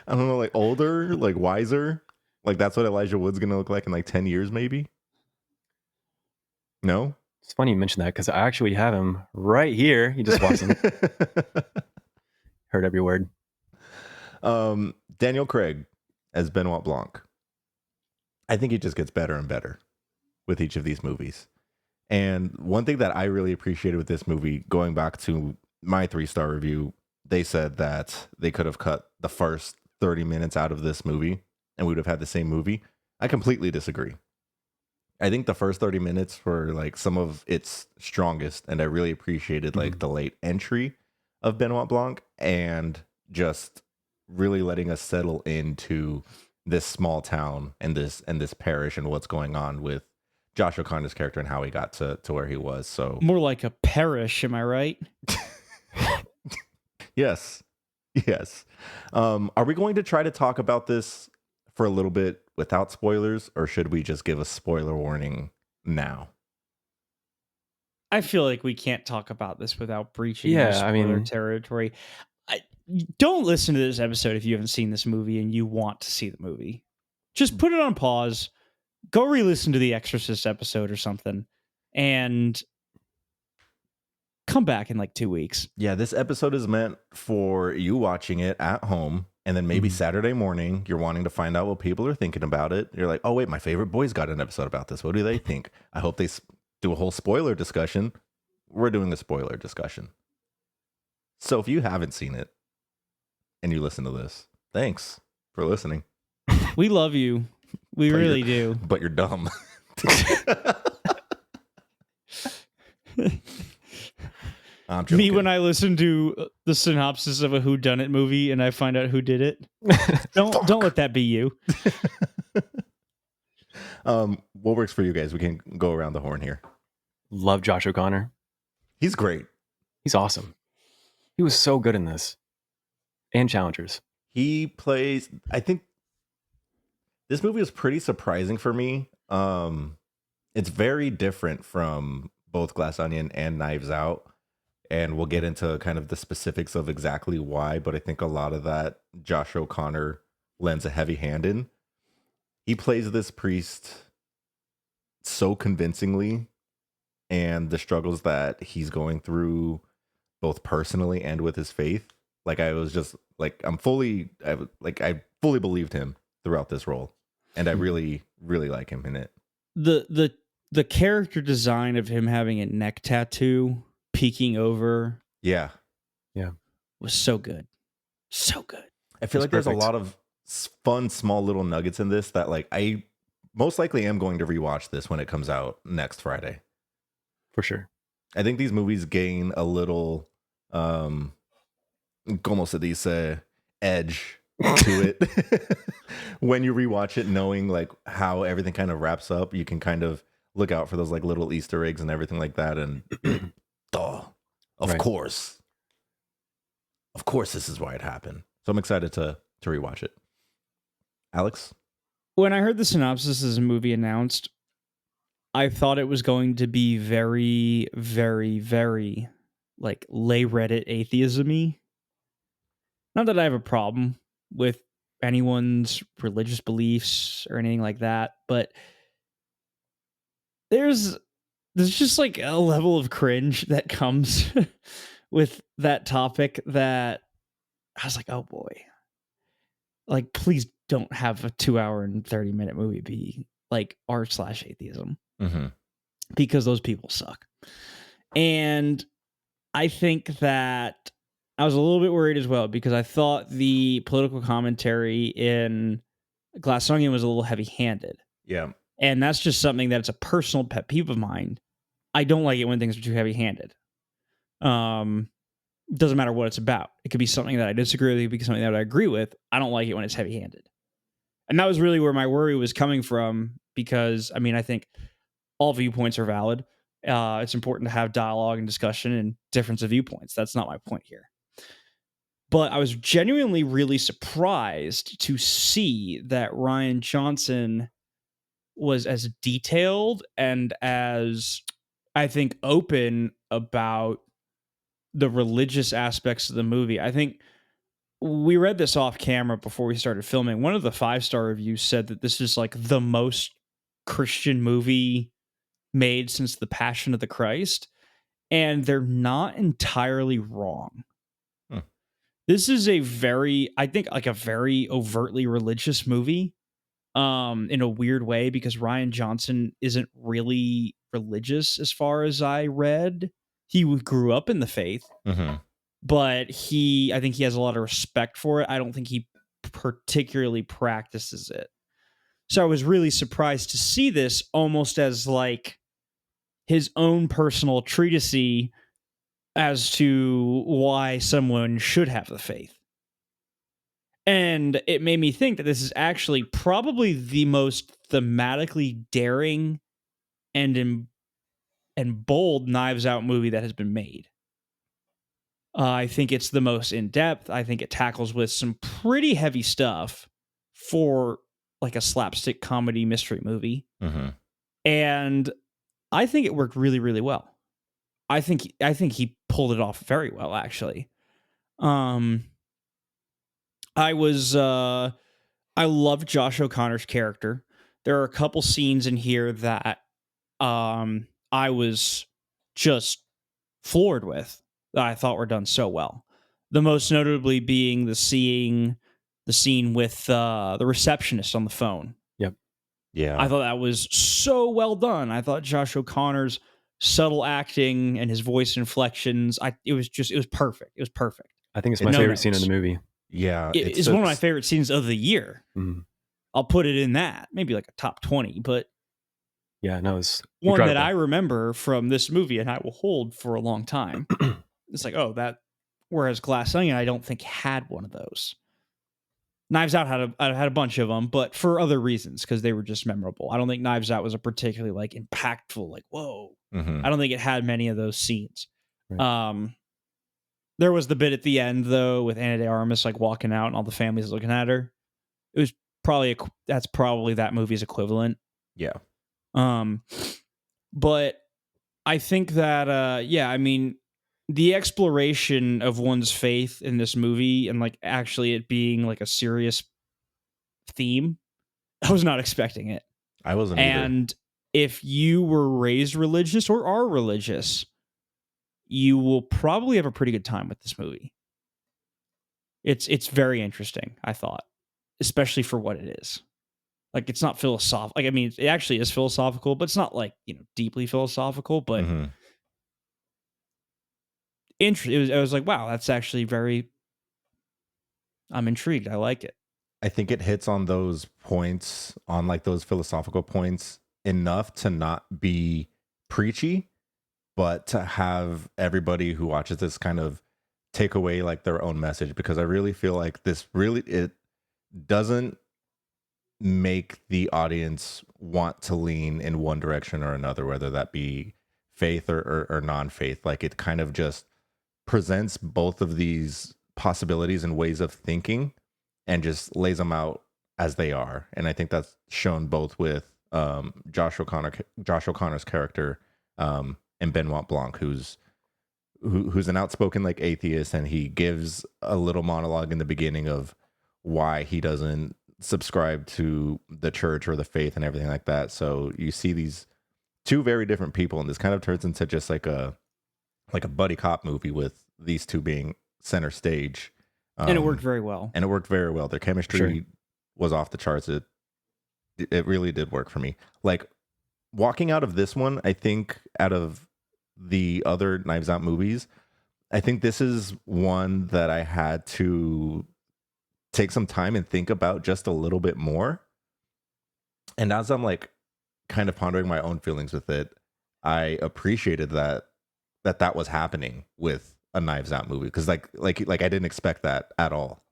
[SPEAKER 2] I don't know, like older, like wiser. Like that's what Elijah Wood's gonna look like in like 10 years, maybe. No?
[SPEAKER 1] It's funny you mentioned that because I actually have him right here. He just walks in. Heard every word.
[SPEAKER 2] Daniel Craig as Benoit Blanc. I think he just gets better and better with each of these movies. And one thing that I really appreciated with this movie, going back to my 3-star review, they said that they could have cut the first 30 minutes out of this movie and we would have had the same movie. I completely disagree. I think the first 30 minutes were like some of its strongest, and I really appreciated like the late entry of Benoit Blanc and just really letting us settle into this small town and this parish and what's going on with Josh O'Connor's character and how he got to where he was. So
[SPEAKER 3] More like a parish, am I right?
[SPEAKER 2] yes. Are we going to try to talk about this for a little bit without spoilers, or should we just give a spoiler warning now?
[SPEAKER 3] I feel like we can't talk about this without breaching spoiler territory. Don't listen to this episode if you haven't seen this movie and you want to see the movie. Just put it on pause, go re-listen to the Exorcist episode or something, and come back in like 2 weeks.
[SPEAKER 2] Yeah, this episode is meant for you watching it at home, and then maybe Saturday morning, you're wanting to find out what people are thinking about it. You're like, oh, wait, my favorite boys got an episode about this. What do they think? I hope they do a whole spoiler discussion. We're doing a spoiler discussion. So if you haven't seen it and you listen to this, thanks for listening.
[SPEAKER 3] We love you. We really do.
[SPEAKER 2] But you're dumb. I'm joking.
[SPEAKER 3] Me when I listen to the synopsis of a whodunit movie and I find out who did it. Don't let that be you.
[SPEAKER 2] What works for you guys? We can go around the horn here.
[SPEAKER 1] Love Josh O'Connor.
[SPEAKER 2] He's great.
[SPEAKER 1] He's awesome. He was so good in this. And Challengers.
[SPEAKER 2] He plays. I think this movie was pretty surprising for me. It's very different from both Glass Onion and Knives Out, and we'll get into kind of the specifics of exactly why. But I think a lot of that Josh O'Connor lends a heavy hand in. He plays this priest so convincingly, and the struggles that he's going through, both personally and with his faith. Like I was just like I fully believed him throughout this role, and I really like him in it.
[SPEAKER 3] The character design of him having a neck tattoo peeking over,
[SPEAKER 2] Yeah,
[SPEAKER 3] was so good, so good.
[SPEAKER 2] I feel
[SPEAKER 1] It's
[SPEAKER 2] like there's a
[SPEAKER 1] perfect.
[SPEAKER 2] lot of fun small little nuggets in this that like I most likely am going to rewatch this when it comes out next Friday.
[SPEAKER 1] For sure.
[SPEAKER 2] I think these movies gain a little como se dice, edge to it when you rewatch it, knowing like how everything kind of wraps up. You can kind of look out for those like little Easter eggs and everything like that, and like, duh, of
[SPEAKER 1] Right.
[SPEAKER 2] course this is why it happened. So I'm excited to rewatch it. Alex?
[SPEAKER 3] When I heard the synopsis as a movie announced, I thought it was going to be very, very, very like lay Reddit atheism-y. Not that I have a problem with anyone's religious beliefs or anything like that, but there's just like a level of cringe that comes with that topic that I was like, oh boy. Like, please don't have a 2-hour and 30-minute movie be like r/atheism,
[SPEAKER 2] Mm-hmm.
[SPEAKER 3] because those people suck. And I think that I was a little bit worried as well, because I thought the political commentary in Glass Onion was a little heavy-handed.
[SPEAKER 2] Yeah.
[SPEAKER 3] And that's just something that's a personal pet peeve of mine. I don't like it when things are too heavy-handed. Doesn't matter what it's about. It could be something that I disagree with, it could be something that I agree with. I don't like it when it's heavy-handed. And that was really where my worry was coming from, because, I mean, I think all viewpoints are valid. It's important to have dialogue and discussion and difference of viewpoints. That's not my point here. But I was genuinely really surprised to see that Rian Johnson was as detailed and as, I think, open about the religious aspects of the movie. I think we read this off camera before we started filming. One of the 5-star reviews said that this is like the most Christian movie made since The Passion of the Christ, and they're not entirely wrong. This is a very, I think, like a very overtly religious movie, in a weird way, because Rian Johnson isn't really religious as far as I read. He grew up in the faith,
[SPEAKER 2] Mm-hmm.
[SPEAKER 3] but I think he has a lot of respect for it. I don't think he particularly practices it. So I was really surprised to see this almost as like his own personal treatise as to why someone should have the faith. And it made me think that this is actually probably the most thematically daring and bold Knives Out movie that has been made. I think it's the most in-depth. I think it tackles with some pretty heavy stuff for like a slapstick comedy mystery movie.
[SPEAKER 2] Mm-hmm.
[SPEAKER 3] And I think it worked really, really well. I think he pulled it off very well, actually. I love Josh O'Connor's character. There are a couple scenes in here that I was just floored with, that I thought were done so well. The most notably being the scene with the receptionist on the phone.
[SPEAKER 1] Yep.
[SPEAKER 2] Yeah.
[SPEAKER 3] I thought that was so well done. I thought Josh O'Connor's subtle acting and his voice inflections, it was perfect. It was perfect.
[SPEAKER 1] I think it's my
[SPEAKER 3] No
[SPEAKER 1] favorite
[SPEAKER 3] notes.
[SPEAKER 1] scene in the movie.
[SPEAKER 2] Yeah.
[SPEAKER 3] It's one of my favorite scenes of the year.
[SPEAKER 1] Mhm.
[SPEAKER 3] I'll put it in that. Maybe like a top 20, but
[SPEAKER 1] Yeah, no, it's
[SPEAKER 3] one
[SPEAKER 1] incredible.
[SPEAKER 3] that I remember from this movie and I will hold for a long time. It's like, oh, that. Whereas Glass Onion, I don't think had one of those. Knives Out had a bunch of them, but for other reasons, because they were just memorable. I don't think Knives Out was a particularly like impactful, like, whoa.
[SPEAKER 2] Mm-hmm.
[SPEAKER 3] I don't think it had many of those scenes.
[SPEAKER 1] Right.
[SPEAKER 3] There was the bit at the end though with Anna de Armas like walking out and all the families looking at her. It was probably that's probably that movie's equivalent.
[SPEAKER 2] Yeah.
[SPEAKER 3] But I think that yeah, I mean, the exploration of one's faith in this movie and like actually it being like a serious theme, I was not expecting it.
[SPEAKER 2] I wasn't either.
[SPEAKER 3] And if you were raised religious or are religious, you will probably have a pretty good time with this movie. It's very interesting, I thought, especially for what it is. Like, it's not philosophical. Like, I mean, it actually is philosophical, but it's not like, you know, deeply philosophical. But I was like, wow, that's actually very. I'm intrigued. I like it.
[SPEAKER 2] I think it hits on those points, on like those philosophical points, enough to not be preachy, but to have everybody who watches this kind of take away like their own message, because I really feel like this really, it doesn't make the audience want to lean in one direction or another, whether that be faith or non-faith. Like, it kind of just presents both of these possibilities and ways of thinking and just lays them out as they are. And I think that's shown both with Josh O'Connor's character, and Benoit Blanc, who's an outspoken like atheist, and he gives a little monologue in the beginning of why he doesn't subscribe to the church or the faith and everything like that. So you see these two very different people, and this kind of turns into just like a buddy cop movie with these two being center stage.
[SPEAKER 3] And it worked very well.
[SPEAKER 2] Their chemistry was off the charts. It really did work for me. Like, walking out of this one, I think out of the other Knives Out movies, I think this is one that I had to take some time and think about just a little bit more. And as I'm like kind of pondering my own feelings with it, I appreciated that was happening with a Knives Out movie, because like I didn't expect that at all.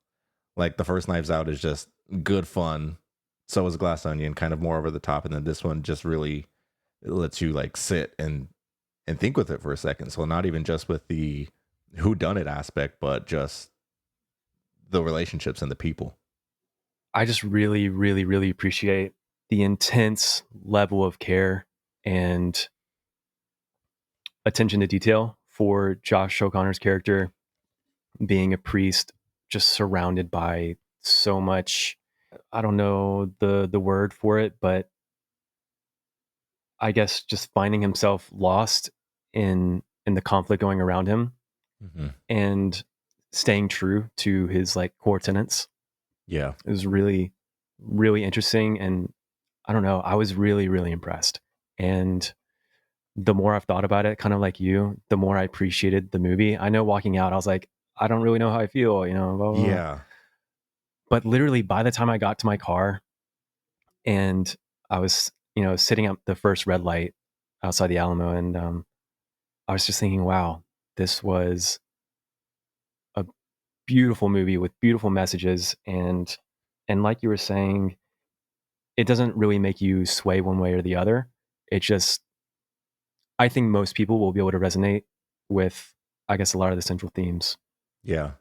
[SPEAKER 2] Like, the first Knives Out is just good fun. So is Glass Onion, kind of more over the top, and then this one just really lets you like sit and think with it for a second. So not even just with the whodunit aspect, but just the relationships and the people.
[SPEAKER 1] I just really, really, really appreciate the intense level of care and attention to detail for Josh O'Connor's character, being a priest, just surrounded by so much, I don't know the word for it, but I guess just finding himself lost in the conflict going around him, and staying true to his like core tenets.
[SPEAKER 2] Yeah.
[SPEAKER 1] It was really, really interesting. And I don't know, I was really, really impressed. And the more I've thought about it, kind of like you, the more I appreciated the movie. I know walking out, I was like, I don't really know how I feel, you know? Blah, blah, blah.
[SPEAKER 2] Yeah.
[SPEAKER 1] But literally by the time I got to my car and I was, you know, sitting at the first red light outside the Alamo, and I was just thinking, wow, this was a beautiful movie with beautiful messages. And like you were saying, it doesn't really make you sway one way or the other. It just, I think most people will be able to resonate with, I guess, a lot of the central themes.
[SPEAKER 2] Yeah.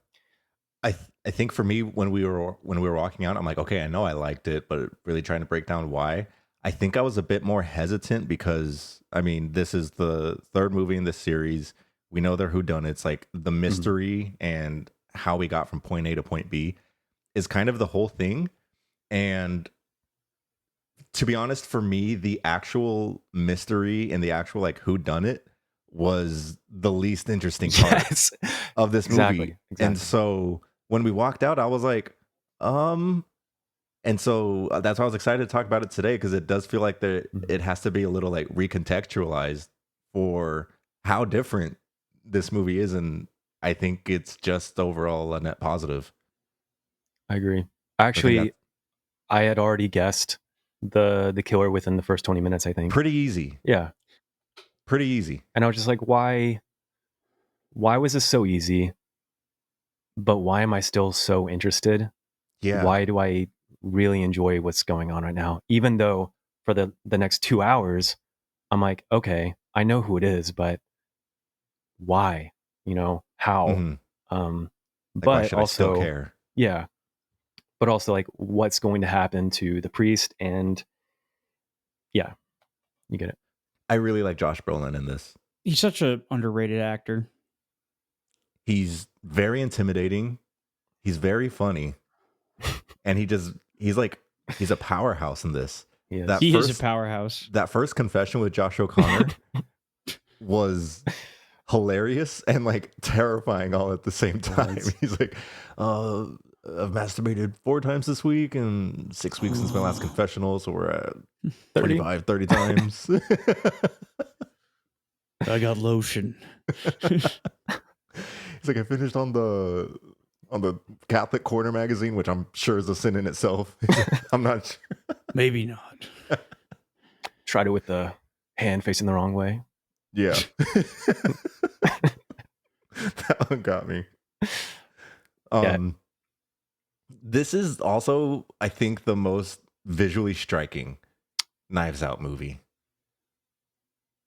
[SPEAKER 2] I think for me, when we were walking out, I'm like, okay, I know I liked it, but really trying to break down why. I think I was a bit more hesitant because, I mean, this is the third movie in this series. We know they're whodunits. Like, the mystery and how we got from point A to point B is kind of the whole thing. And to be honest, for me, the actual mystery and the actual like whodunit was the least interesting part of this movie. And so when we walked out, I was like, and so that's why I was excited to talk about it today, because it does feel like it has to be a little like recontextualized for how different this movie is. And I think it's just overall a net positive.
[SPEAKER 1] I agree. Actually, I had already guessed the killer within the first 20 minutes, I think.
[SPEAKER 2] Pretty easy.
[SPEAKER 1] Yeah.
[SPEAKER 2] Pretty easy.
[SPEAKER 1] And I was just like, why was this so easy? But why am I still so interested?
[SPEAKER 2] Yeah.
[SPEAKER 1] Why do I really enjoy what's going on right now? Even though for the next 2 hours, I'm like, okay, I know who it is, but why? You know, how?
[SPEAKER 2] Like, why
[SPEAKER 1] But
[SPEAKER 2] should I still
[SPEAKER 1] also,
[SPEAKER 2] care?
[SPEAKER 1] yeah, but also like what's going to happen to the priest, and yeah, you get it.
[SPEAKER 2] I really like Josh Brolin in this.
[SPEAKER 3] He's such an underrated actor.
[SPEAKER 2] He's very intimidating. He's very funny. And he's a powerhouse in this.
[SPEAKER 1] Yes.
[SPEAKER 3] He is a powerhouse.
[SPEAKER 2] That first confession with Josh O'Connor was hilarious and like terrifying all at the same time. He's like, I've masturbated 4 times this week and 6 weeks since my last confessional, so we're at 30 times.
[SPEAKER 3] I got lotion.
[SPEAKER 2] He's like, I finished on the Catholic Corner magazine, which I'm sure is a sin in itself. I'm not sure.
[SPEAKER 3] Maybe not.
[SPEAKER 1] Tried it with the hand facing the wrong way.
[SPEAKER 2] Yeah. That one got me. This is also, I think, the most visually striking Knives Out movie.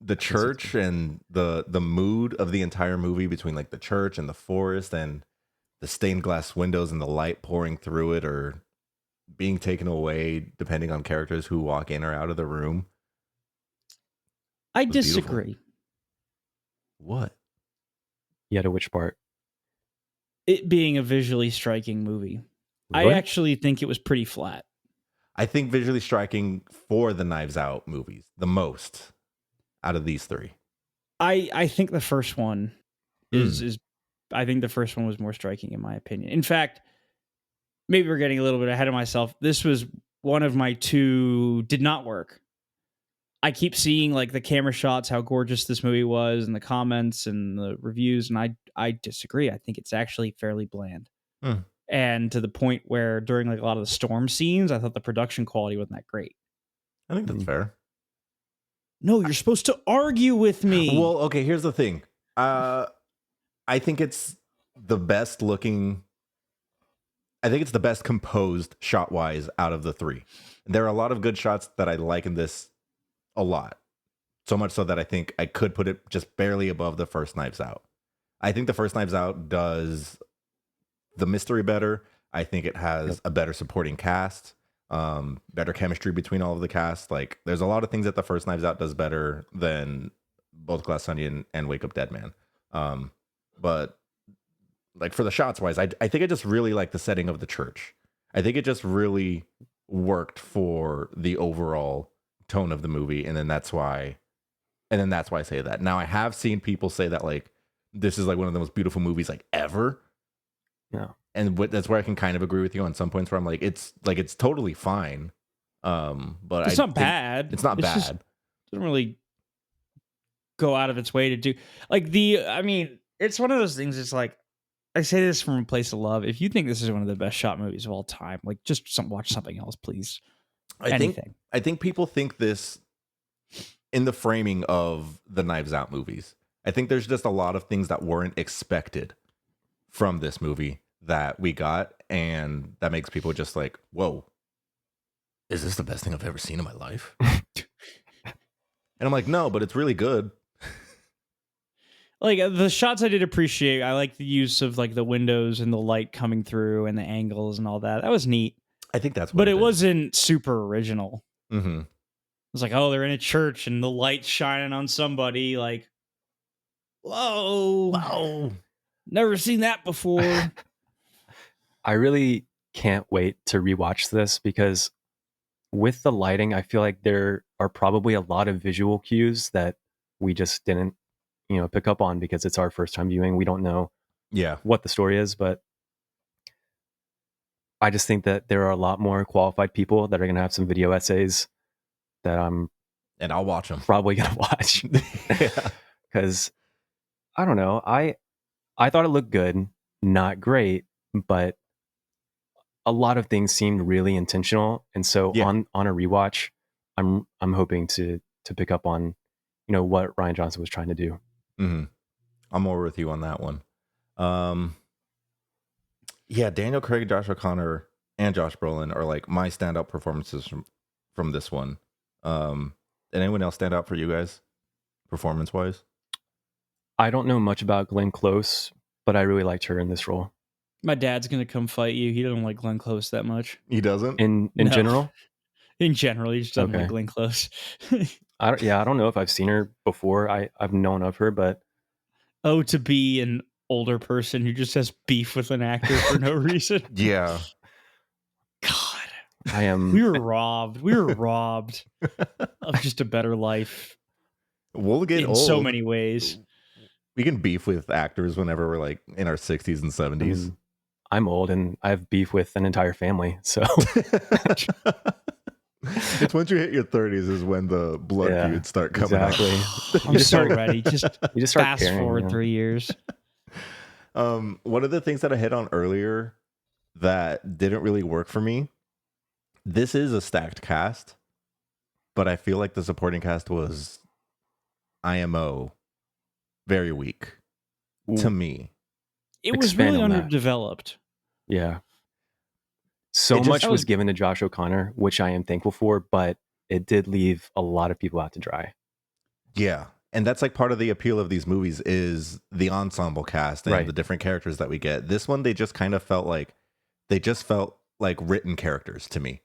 [SPEAKER 2] The church and the mood of the entire movie, between like the church and the forest and the stained glass windows and the light pouring through it or being taken away depending on characters who walk in or out of the room.
[SPEAKER 3] I disagree.
[SPEAKER 2] Beautiful. What?
[SPEAKER 1] Yeah, to which part?
[SPEAKER 3] It being a visually striking movie.
[SPEAKER 1] Really?
[SPEAKER 3] I actually think it was pretty flat.
[SPEAKER 2] I think visually striking for the Knives Out movies, the most out of these 3.
[SPEAKER 3] I think the first one is I think the first one was more striking in my opinion. In fact, maybe we're getting a little bit ahead of myself. This was one of my 2 did not work. I keep seeing like the camera shots, how gorgeous this movie was, and the comments and the reviews, and I disagree. I think it's actually fairly bland. And to the point where during like a lot of the storm scenes, I thought the production quality wasn't that great.
[SPEAKER 2] I think that's fair.
[SPEAKER 3] No, you're supposed to argue with me.
[SPEAKER 2] Well, okay, here's the thing. I think it's the best looking. I think it's the best composed shot wise out of the 3. There are a lot of good shots that I like in this a lot. So much so that I think I could put it just barely above the first Knives Out. I think the first Knives Out does the mystery better. I think it has a better supporting cast, better chemistry between all of the cast. Like, there's a lot of things that the first Knives Out does better than both Glass Onion and Wake Up Dead Man. But like for the shots wise, I think I just really like the setting of the church. I think it just really worked for the overall tone of the movie, and then that's why I say that. Now, I have seen people say that like this is like one of the most beautiful movies like ever.
[SPEAKER 1] Yeah.
[SPEAKER 2] And that's where I can kind of agree with you on some points where I'm like it's totally fine. But
[SPEAKER 3] it's not bad.
[SPEAKER 2] It's not bad.
[SPEAKER 3] Just doesn't really go out of its way to do like it's one of those things. It's like, I say this from a place of love. If you think this is one of the best shot movies of all time, like just watch something else, please.
[SPEAKER 2] I think people think this in the framing of the Knives Out movies. I think there's just a lot of things that weren't expected from this movie that we got, and that makes people just like, whoa, is this the best thing I've ever seen in my life? And I'm like, no, but it's really good.
[SPEAKER 3] Like the shots I did appreciate. I like the use of like the windows and the light coming through and the angles and all that. That was neat.
[SPEAKER 2] I think that's what
[SPEAKER 3] but it wasn't super original.
[SPEAKER 2] Mm-hmm.
[SPEAKER 3] It was like, oh, they're in a church and the light's shining on somebody. Like, whoa, never seen that before.
[SPEAKER 1] I really can't wait to rewatch this because with the lighting, I feel like there are probably a lot of visual cues that we just didn't, pick up on because it's our first time viewing. We don't know what the story is, but I just think that there are a lot more qualified people that are going to have some video essays that
[SPEAKER 2] and I'll watch them.
[SPEAKER 1] Probably going to watch. Because I don't know. I thought it looked good, not great, but a lot of things seemed really intentional. And so on a rewatch, I'm hoping to pick up on, what Rian Johnson was trying to do.
[SPEAKER 2] Mm-hmm. I'm more with you on that one. Daniel Craig, Josh O'Connor, and Josh Brolin are like my standout performances from this one. Did anyone else stand out for you guys, performance wise?
[SPEAKER 1] I don't know much about Glenn Close, but I really liked her in this role.
[SPEAKER 3] My dad's gonna come fight you. He doesn't like Glenn Close that much.
[SPEAKER 2] He doesn't.
[SPEAKER 1] In
[SPEAKER 3] No.
[SPEAKER 1] general,
[SPEAKER 3] In general, he just doesn't
[SPEAKER 1] Okay.
[SPEAKER 3] like Glenn Close.
[SPEAKER 1] I don't know if I've seen her before. I've known of her, but
[SPEAKER 3] Oh, to be an older person who just has beef with an actor for no reason.
[SPEAKER 2] Yeah.
[SPEAKER 3] God,
[SPEAKER 1] I am.
[SPEAKER 3] we were robbed. We were robbed of just a better life
[SPEAKER 2] We'll get
[SPEAKER 3] in
[SPEAKER 2] old.
[SPEAKER 3] so many ways.
[SPEAKER 2] We can beef with actors whenever we're like in our 60s and 70s.
[SPEAKER 1] I'm old and I have beef with an entire family. So
[SPEAKER 2] It's once you hit your 30s is when the blood
[SPEAKER 1] Yeah,
[SPEAKER 2] feuds start coming
[SPEAKER 1] exactly.
[SPEAKER 2] up.
[SPEAKER 3] I'm so ready. Just
[SPEAKER 1] You just start
[SPEAKER 3] fast
[SPEAKER 1] caring,
[SPEAKER 3] forward
[SPEAKER 1] yeah.
[SPEAKER 3] 3 years.
[SPEAKER 2] One of the things that I hit on earlier that didn't really work for me, this is a stacked cast, but I feel like the supporting cast was IMO very weak to me.
[SPEAKER 3] It was
[SPEAKER 1] Expand
[SPEAKER 3] really
[SPEAKER 1] on that.
[SPEAKER 3] underdeveloped.
[SPEAKER 1] Yeah. So
[SPEAKER 2] It just-
[SPEAKER 1] much
[SPEAKER 3] That
[SPEAKER 1] was
[SPEAKER 3] was-
[SPEAKER 1] given to Josh O'Connor, which I am thankful for, but it did leave a lot of people out to dry.
[SPEAKER 2] Yeah. And that's like part of the appeal of these movies is the ensemble cast and
[SPEAKER 1] Right.
[SPEAKER 2] the different characters that we get. This one, they just kind of felt like written characters to me.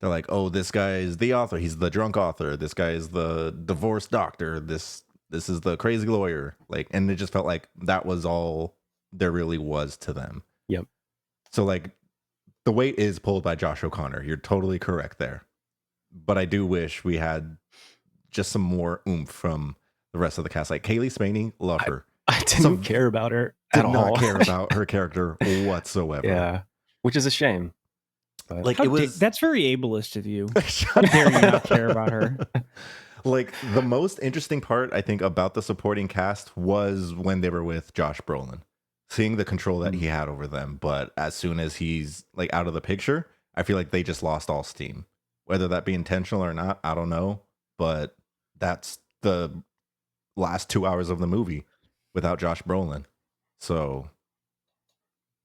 [SPEAKER 2] They're like, oh, this guy is the author. He's the drunk author. This guy is the divorced doctor. This is the crazy lawyer. Like, and it just felt like that was all there really was to them.
[SPEAKER 1] Yep.
[SPEAKER 2] So like the weight is pulled by Josh O'Connor. You're totally correct there. But I do wish we had just some more oomph from the rest of the cast. Like Kaylee Spaney, love her.
[SPEAKER 1] I didn't
[SPEAKER 2] Some-
[SPEAKER 1] care about her
[SPEAKER 2] Did
[SPEAKER 1] at
[SPEAKER 2] not
[SPEAKER 1] all.
[SPEAKER 2] care about her character whatsoever.
[SPEAKER 1] Yeah. Which is a shame. But
[SPEAKER 2] Like
[SPEAKER 3] How
[SPEAKER 2] it
[SPEAKER 3] da-
[SPEAKER 2] was
[SPEAKER 3] that's very ableist of you. How
[SPEAKER 2] Shut
[SPEAKER 3] dare you
[SPEAKER 2] up.
[SPEAKER 3] not care about her?
[SPEAKER 2] Like the most interesting part I think about the supporting cast was when they were with Josh Brolin, seeing the control that he had over them. But as soon as he's like out of the picture, I feel like they just lost all steam. Whether that be intentional or not, I don't know. But that's the last 2 hours of the movie without Josh Brolin. So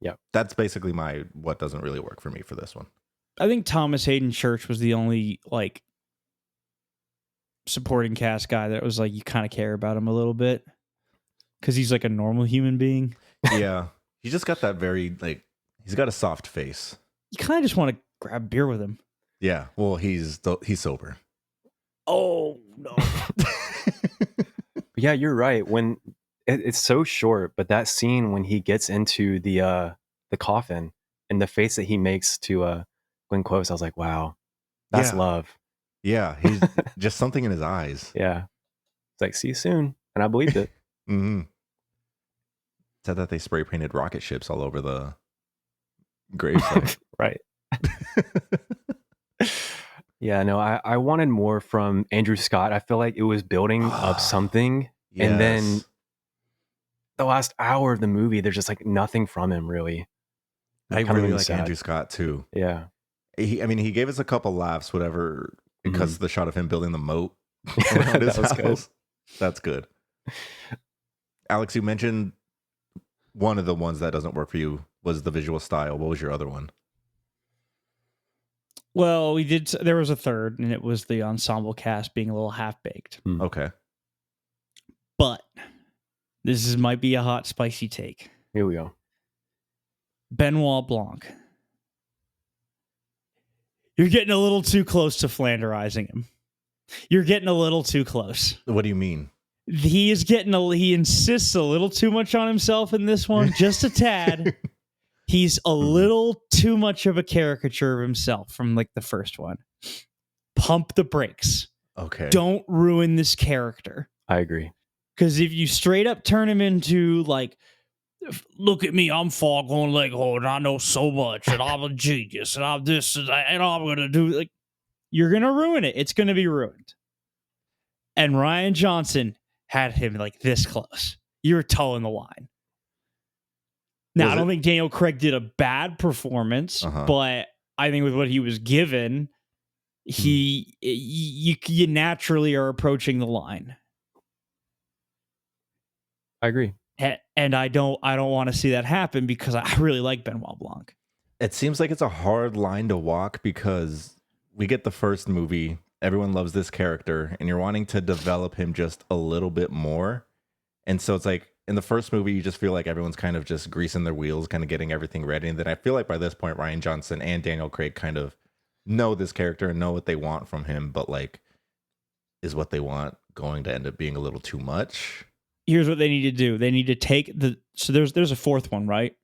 [SPEAKER 1] yeah,
[SPEAKER 2] that's basically my what doesn't really work for me for this one.
[SPEAKER 3] I think Thomas Hayden Church was the only like supporting cast guy that was like you kind of care about him a little bit because he's like a normal human being.
[SPEAKER 2] Yeah. He just got that very like he's got a soft face.
[SPEAKER 3] You kind of just want to grab beer with him.
[SPEAKER 2] Yeah. Well, he's sober.
[SPEAKER 3] Oh no!
[SPEAKER 1] yeah, you're right. When it's so short, but that scene when he gets into the coffin and the face that he makes to Glenn Close, I was like, wow, that's
[SPEAKER 2] Yeah.
[SPEAKER 1] love.
[SPEAKER 2] Yeah, he's just something in his eyes.
[SPEAKER 1] Yeah. It's like, see you soon. And I believed it.
[SPEAKER 2] Mm-hmm. Said that they spray painted rocket ships all over the gravesite.
[SPEAKER 1] Right. Yeah, no, I wanted more from Andrew Scott. I feel like it was building up something. And then
[SPEAKER 2] Yes.
[SPEAKER 1] the last hour of the movie, there's just like nothing from him really.
[SPEAKER 2] I
[SPEAKER 1] Kinda
[SPEAKER 2] really
[SPEAKER 1] really
[SPEAKER 2] like
[SPEAKER 1] sad.
[SPEAKER 2] Andrew Scott too.
[SPEAKER 1] Yeah.
[SPEAKER 2] He gave us a couple laughs, whatever, because of the shot of him building the moat
[SPEAKER 1] That
[SPEAKER 2] around his
[SPEAKER 1] was
[SPEAKER 2] house.
[SPEAKER 1] good.
[SPEAKER 2] That's good. Alex, you mentioned one of the ones that doesn't work for you was the visual style. What was your other one?
[SPEAKER 3] Well, we did. There was a third, and it was the ensemble cast being a little half baked.
[SPEAKER 2] Okay.
[SPEAKER 3] But might be a hot, spicy take.
[SPEAKER 1] Here we go.
[SPEAKER 3] Benoit Blanc. You're getting a little too close to Flanderizing him. You're getting a little too close.
[SPEAKER 2] What do you mean?
[SPEAKER 3] He insists a little too much on himself in this one, just a tad. He's a little too much of a caricature of himself from like the first one. Pump the brakes.
[SPEAKER 2] Okay.
[SPEAKER 3] Don't ruin this character.
[SPEAKER 1] I agree.
[SPEAKER 3] Because if you straight up turn him into like, look at me, I'm Foghorn Leghorn, and I know so much, and I'm a genius, and I'm this, and I'm going to do, like, you're going to ruin it. It's going to be ruined. And Rian Johnson had him like this close. You were towing the line. Now,
[SPEAKER 2] Was
[SPEAKER 3] I don't
[SPEAKER 2] it-
[SPEAKER 3] think Daniel Craig did a bad performance,
[SPEAKER 2] Uh-huh.
[SPEAKER 3] but I think with what he was given, you naturally are approaching the line.
[SPEAKER 1] I agree.
[SPEAKER 3] And I don't want to see that happen because I really like Benoit Blanc.
[SPEAKER 2] It seems like it's a hard line to walk because we get the first movie, everyone loves this character, and you're wanting to develop him just a little bit more. And so it's like, in the first movie, you just feel like everyone's kind of just greasing their wheels, kind of getting everything ready. And then I feel like by this point, Rian Johnson and Daniel Craig kind of know this character and know what they want from him, but like, is what they want going to end up being a little too much?
[SPEAKER 3] Here's what they need to do. They need to take so there's a fourth one, right?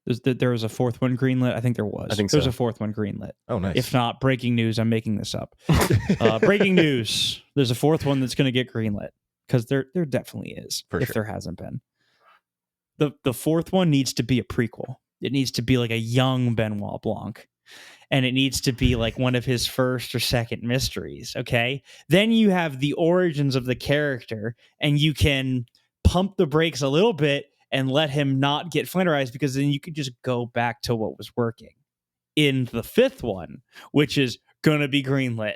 [SPEAKER 3] There was a fourth one greenlit. I think there was.
[SPEAKER 1] I think
[SPEAKER 3] there's
[SPEAKER 1] so.
[SPEAKER 3] a fourth one greenlit.
[SPEAKER 2] Oh, nice.
[SPEAKER 3] If not, breaking news. I'm making this up. Breaking news. There's a fourth one that's going to get greenlit because there definitely is.
[SPEAKER 2] For
[SPEAKER 3] if
[SPEAKER 2] sure.
[SPEAKER 3] there hasn't been, the fourth one needs to be a prequel. It needs to be like a young Benoit Blanc, and it needs to be like one of his first or second mysteries. Okay, then you have the origins of the character, and you can pump the brakes a little bit and let him not get flanderized, because then you could just go back to what was working in the fifth one, which is gonna be greenlit.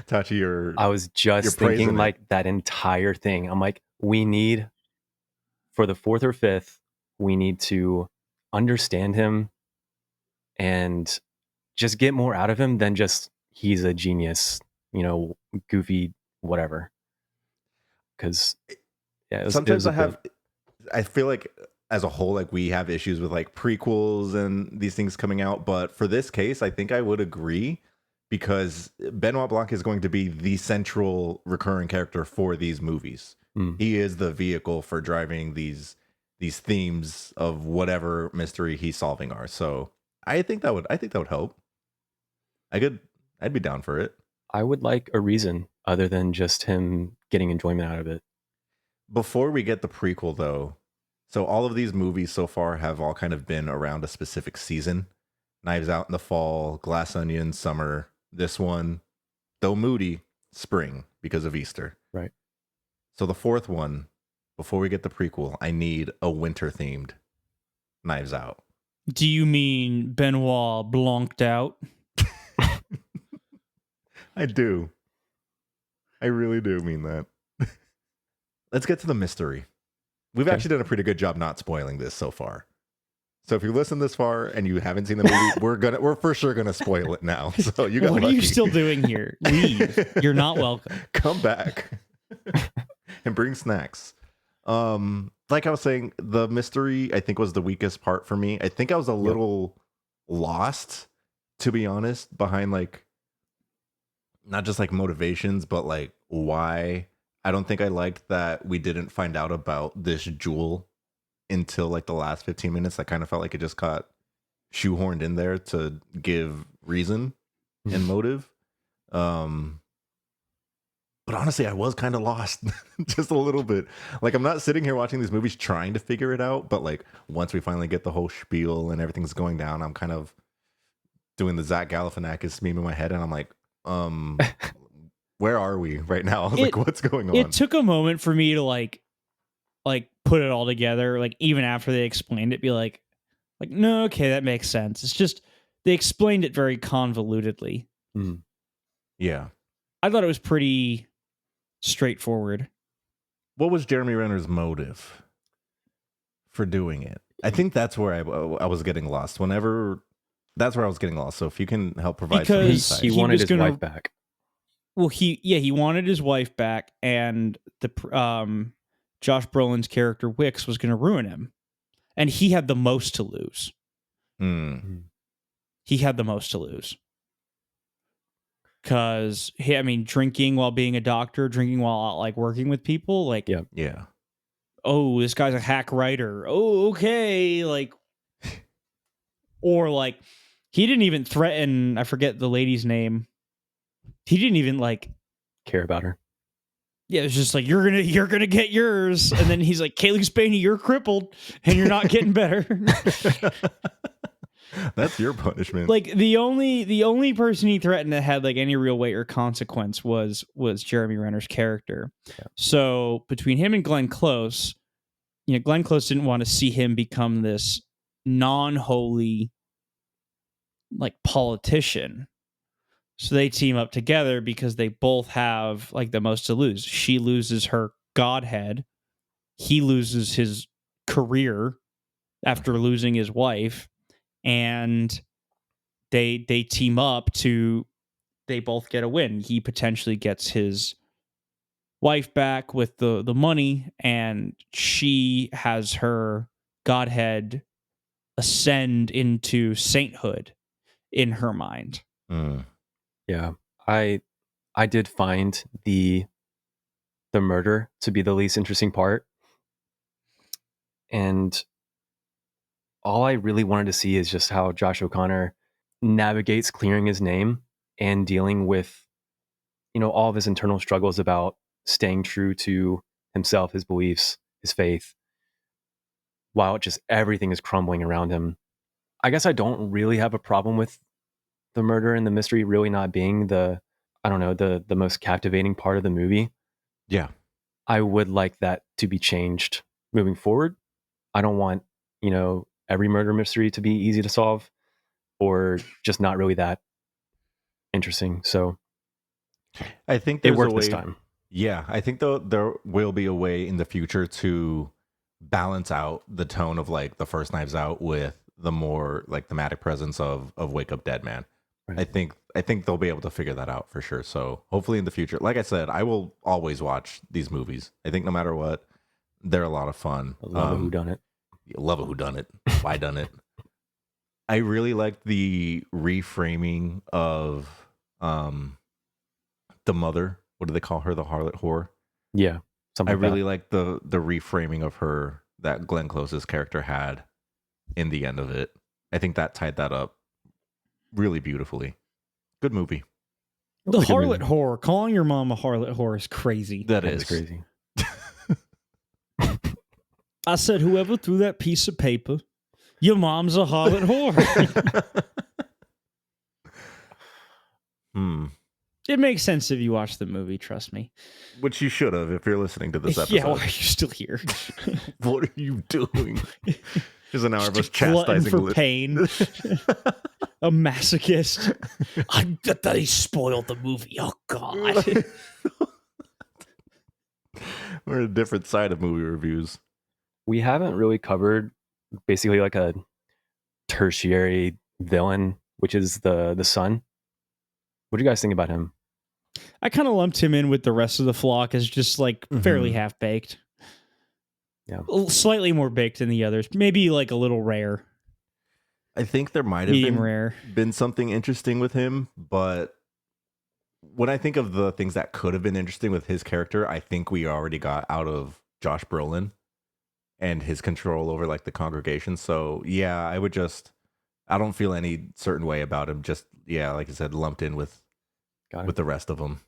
[SPEAKER 2] Tachi,
[SPEAKER 1] I was
[SPEAKER 2] you're
[SPEAKER 1] just
[SPEAKER 2] praising
[SPEAKER 1] thinking
[SPEAKER 2] it.
[SPEAKER 1] like that entire thing. I'm like, we need, for the fourth or fifth, we need to understand him and just get more out of him than just he's a genius, goofy, whatever. Because yeah,
[SPEAKER 2] sometimes
[SPEAKER 1] it was
[SPEAKER 2] I feel like as a whole, like we have issues with like prequels and these things coming out. But for this case, I think I would agree, because Benoit Blanc is going to be the central recurring character for these movies. He is the vehicle for driving these themes of whatever mystery he's solving are. So I think that would help. I'd be down for it.
[SPEAKER 1] I would like a reason other than just him getting enjoyment out of it.
[SPEAKER 2] Before we get the prequel, though, so all of these movies so far have all kind of been around a specific season. Knives Out in the fall, Glass Onion, summer. This one, though moody, spring because of Easter.
[SPEAKER 1] Right.
[SPEAKER 2] So the fourth one, before we get the prequel, I need a winter-themed Knives Out.
[SPEAKER 3] Do you mean Benoit Blanc'd out?
[SPEAKER 2] I do. I really do mean that. Let's get to the mystery. We've actually done a pretty good job not spoiling this so far. So if you listen this far and you haven't seen the movie, we're for sure gonna spoil it now. So you got
[SPEAKER 3] What
[SPEAKER 2] lucky.
[SPEAKER 3] are you still doing here? Leave. You're not welcome.
[SPEAKER 2] Come back and bring snacks. Like I was saying, the mystery I think was the weakest part for me. I think I was a little lost, to be honest, behind like not just like motivations, but like why. I don't think I liked that we didn't find out about this jewel until like the last 15 minutes. I kind of felt like it just got shoehorned in there to give reason and motive. But honestly, I was kind of lost just a little bit. Like, I'm not sitting here watching these movies trying to figure it out, but like once we finally get the whole spiel and everything's going down, I'm kind of doing the Zach Galifianakis meme in my head, and I'm like, where are we right now? I was like, what's going on?
[SPEAKER 3] It took a moment for me to like put it all together. Like even after they explained it, be like, no, okay, that makes sense. It's just they explained it very convolutedly.
[SPEAKER 2] Yeah,
[SPEAKER 3] I thought it was pretty straightforward.
[SPEAKER 2] What was Jeremy Renner's motive for doing it? I think that's where I was getting lost. That's where I was getting lost. So if you can help provide some insight.
[SPEAKER 1] He wanted his wife back.
[SPEAKER 3] Well, he wanted his wife back, and the Josh Brolin's character Wix was going to ruin him, and he had the most to lose. He had the most to lose because drinking while being a doctor, drinking while like working with people, like
[SPEAKER 2] yeah.
[SPEAKER 3] Oh, this guy's a hack writer. Oh, okay, like, or like he didn't even threaten. I forget the lady's name. He didn't even like
[SPEAKER 1] care about her. Yeah,
[SPEAKER 3] it's just like you're gonna get yours, and then he's like, Kaylee Spaney, you're crippled, and you're not getting better.
[SPEAKER 2] That's your punishment.
[SPEAKER 3] Like the only person he threatened that had like any real weight or consequence was Jeremy Renner's character. Yeah. So between him and Glenn Close, Glenn Close didn't want to see him become this non-holy like politician. So they team up together because they both have like the most to lose. She loses her godhead. He loses his career after losing his wife. And they team up they both get a win. He potentially gets his wife back with the money, and she has her godhead ascend into sainthood in her mind.
[SPEAKER 1] Yeah. I did find the murder to be the least interesting part. And all I really wanted to see is just how Josh O'Connor navigates clearing his name and dealing with, all of his internal struggles about staying true to himself, his beliefs, his faith, while just everything is crumbling around him. I guess I don't really have a problem with the murder and the mystery really not being the most captivating part of the movie.
[SPEAKER 2] Yeah.
[SPEAKER 1] I would like that to be changed moving forward. I don't want, every murder mystery to be easy to solve or just not really that interesting. So
[SPEAKER 2] I think
[SPEAKER 1] it
[SPEAKER 2] there's
[SPEAKER 1] worked
[SPEAKER 2] a way,
[SPEAKER 1] this time.
[SPEAKER 2] Yeah, I think there will be a way in the future to balance out the tone of like the first Knives Out with the more like thematic presence of Wake Up Dead Man.
[SPEAKER 1] Right.
[SPEAKER 2] I think they'll be able to figure that out for sure. So hopefully in the future, like I said, I will always watch these movies. I think no matter what, they're a lot of fun.
[SPEAKER 1] I love a whodunit.
[SPEAKER 2] Love a whodunit. Why done it? I really like the reframing of the mother. What do they call her? The harlot whore.
[SPEAKER 1] Yeah, something.
[SPEAKER 2] I
[SPEAKER 1] like
[SPEAKER 2] really
[SPEAKER 1] that.
[SPEAKER 2] like the reframing of her that Glenn Close's character had in the end of it. I think that tied that up really beautifully. Good movie.
[SPEAKER 3] The
[SPEAKER 1] That's a good
[SPEAKER 3] harlot
[SPEAKER 1] movie.
[SPEAKER 3] whore, calling your mom a harlot whore is crazy.
[SPEAKER 2] That
[SPEAKER 1] That
[SPEAKER 2] is
[SPEAKER 1] is crazy.
[SPEAKER 3] I said, whoever threw that piece of paper, your mom's a harlot whore. It makes sense if you watch the movie, trust me.
[SPEAKER 2] Which you should have if you're listening to this episode.
[SPEAKER 3] Yeah, why are you still here?
[SPEAKER 2] What are you doing? Here's an hour of us
[SPEAKER 3] Just a glutton
[SPEAKER 2] chastising
[SPEAKER 3] for
[SPEAKER 2] Liz.
[SPEAKER 3] pain. A masochist. I thought he spoiled the movie. Oh, God.
[SPEAKER 2] We're a different side of movie reviews.
[SPEAKER 1] We haven't really covered basically like a tertiary villain, which is the son. What do you guys think about him?
[SPEAKER 3] I kind of lumped him in with the rest of the flock as just like fairly half-baked.
[SPEAKER 1] Yeah.
[SPEAKER 3] Slightly more baked than the others. Maybe like a little rare.
[SPEAKER 2] I think there might have
[SPEAKER 3] Medium rare.
[SPEAKER 2] been something interesting with him, but when I think of the things that could have been interesting with his character, I think we already got out of Josh Brolin and his control over like the congregation. So yeah, I don't feel any certain way about him. Just, yeah, like I said, lumped in with the rest of them.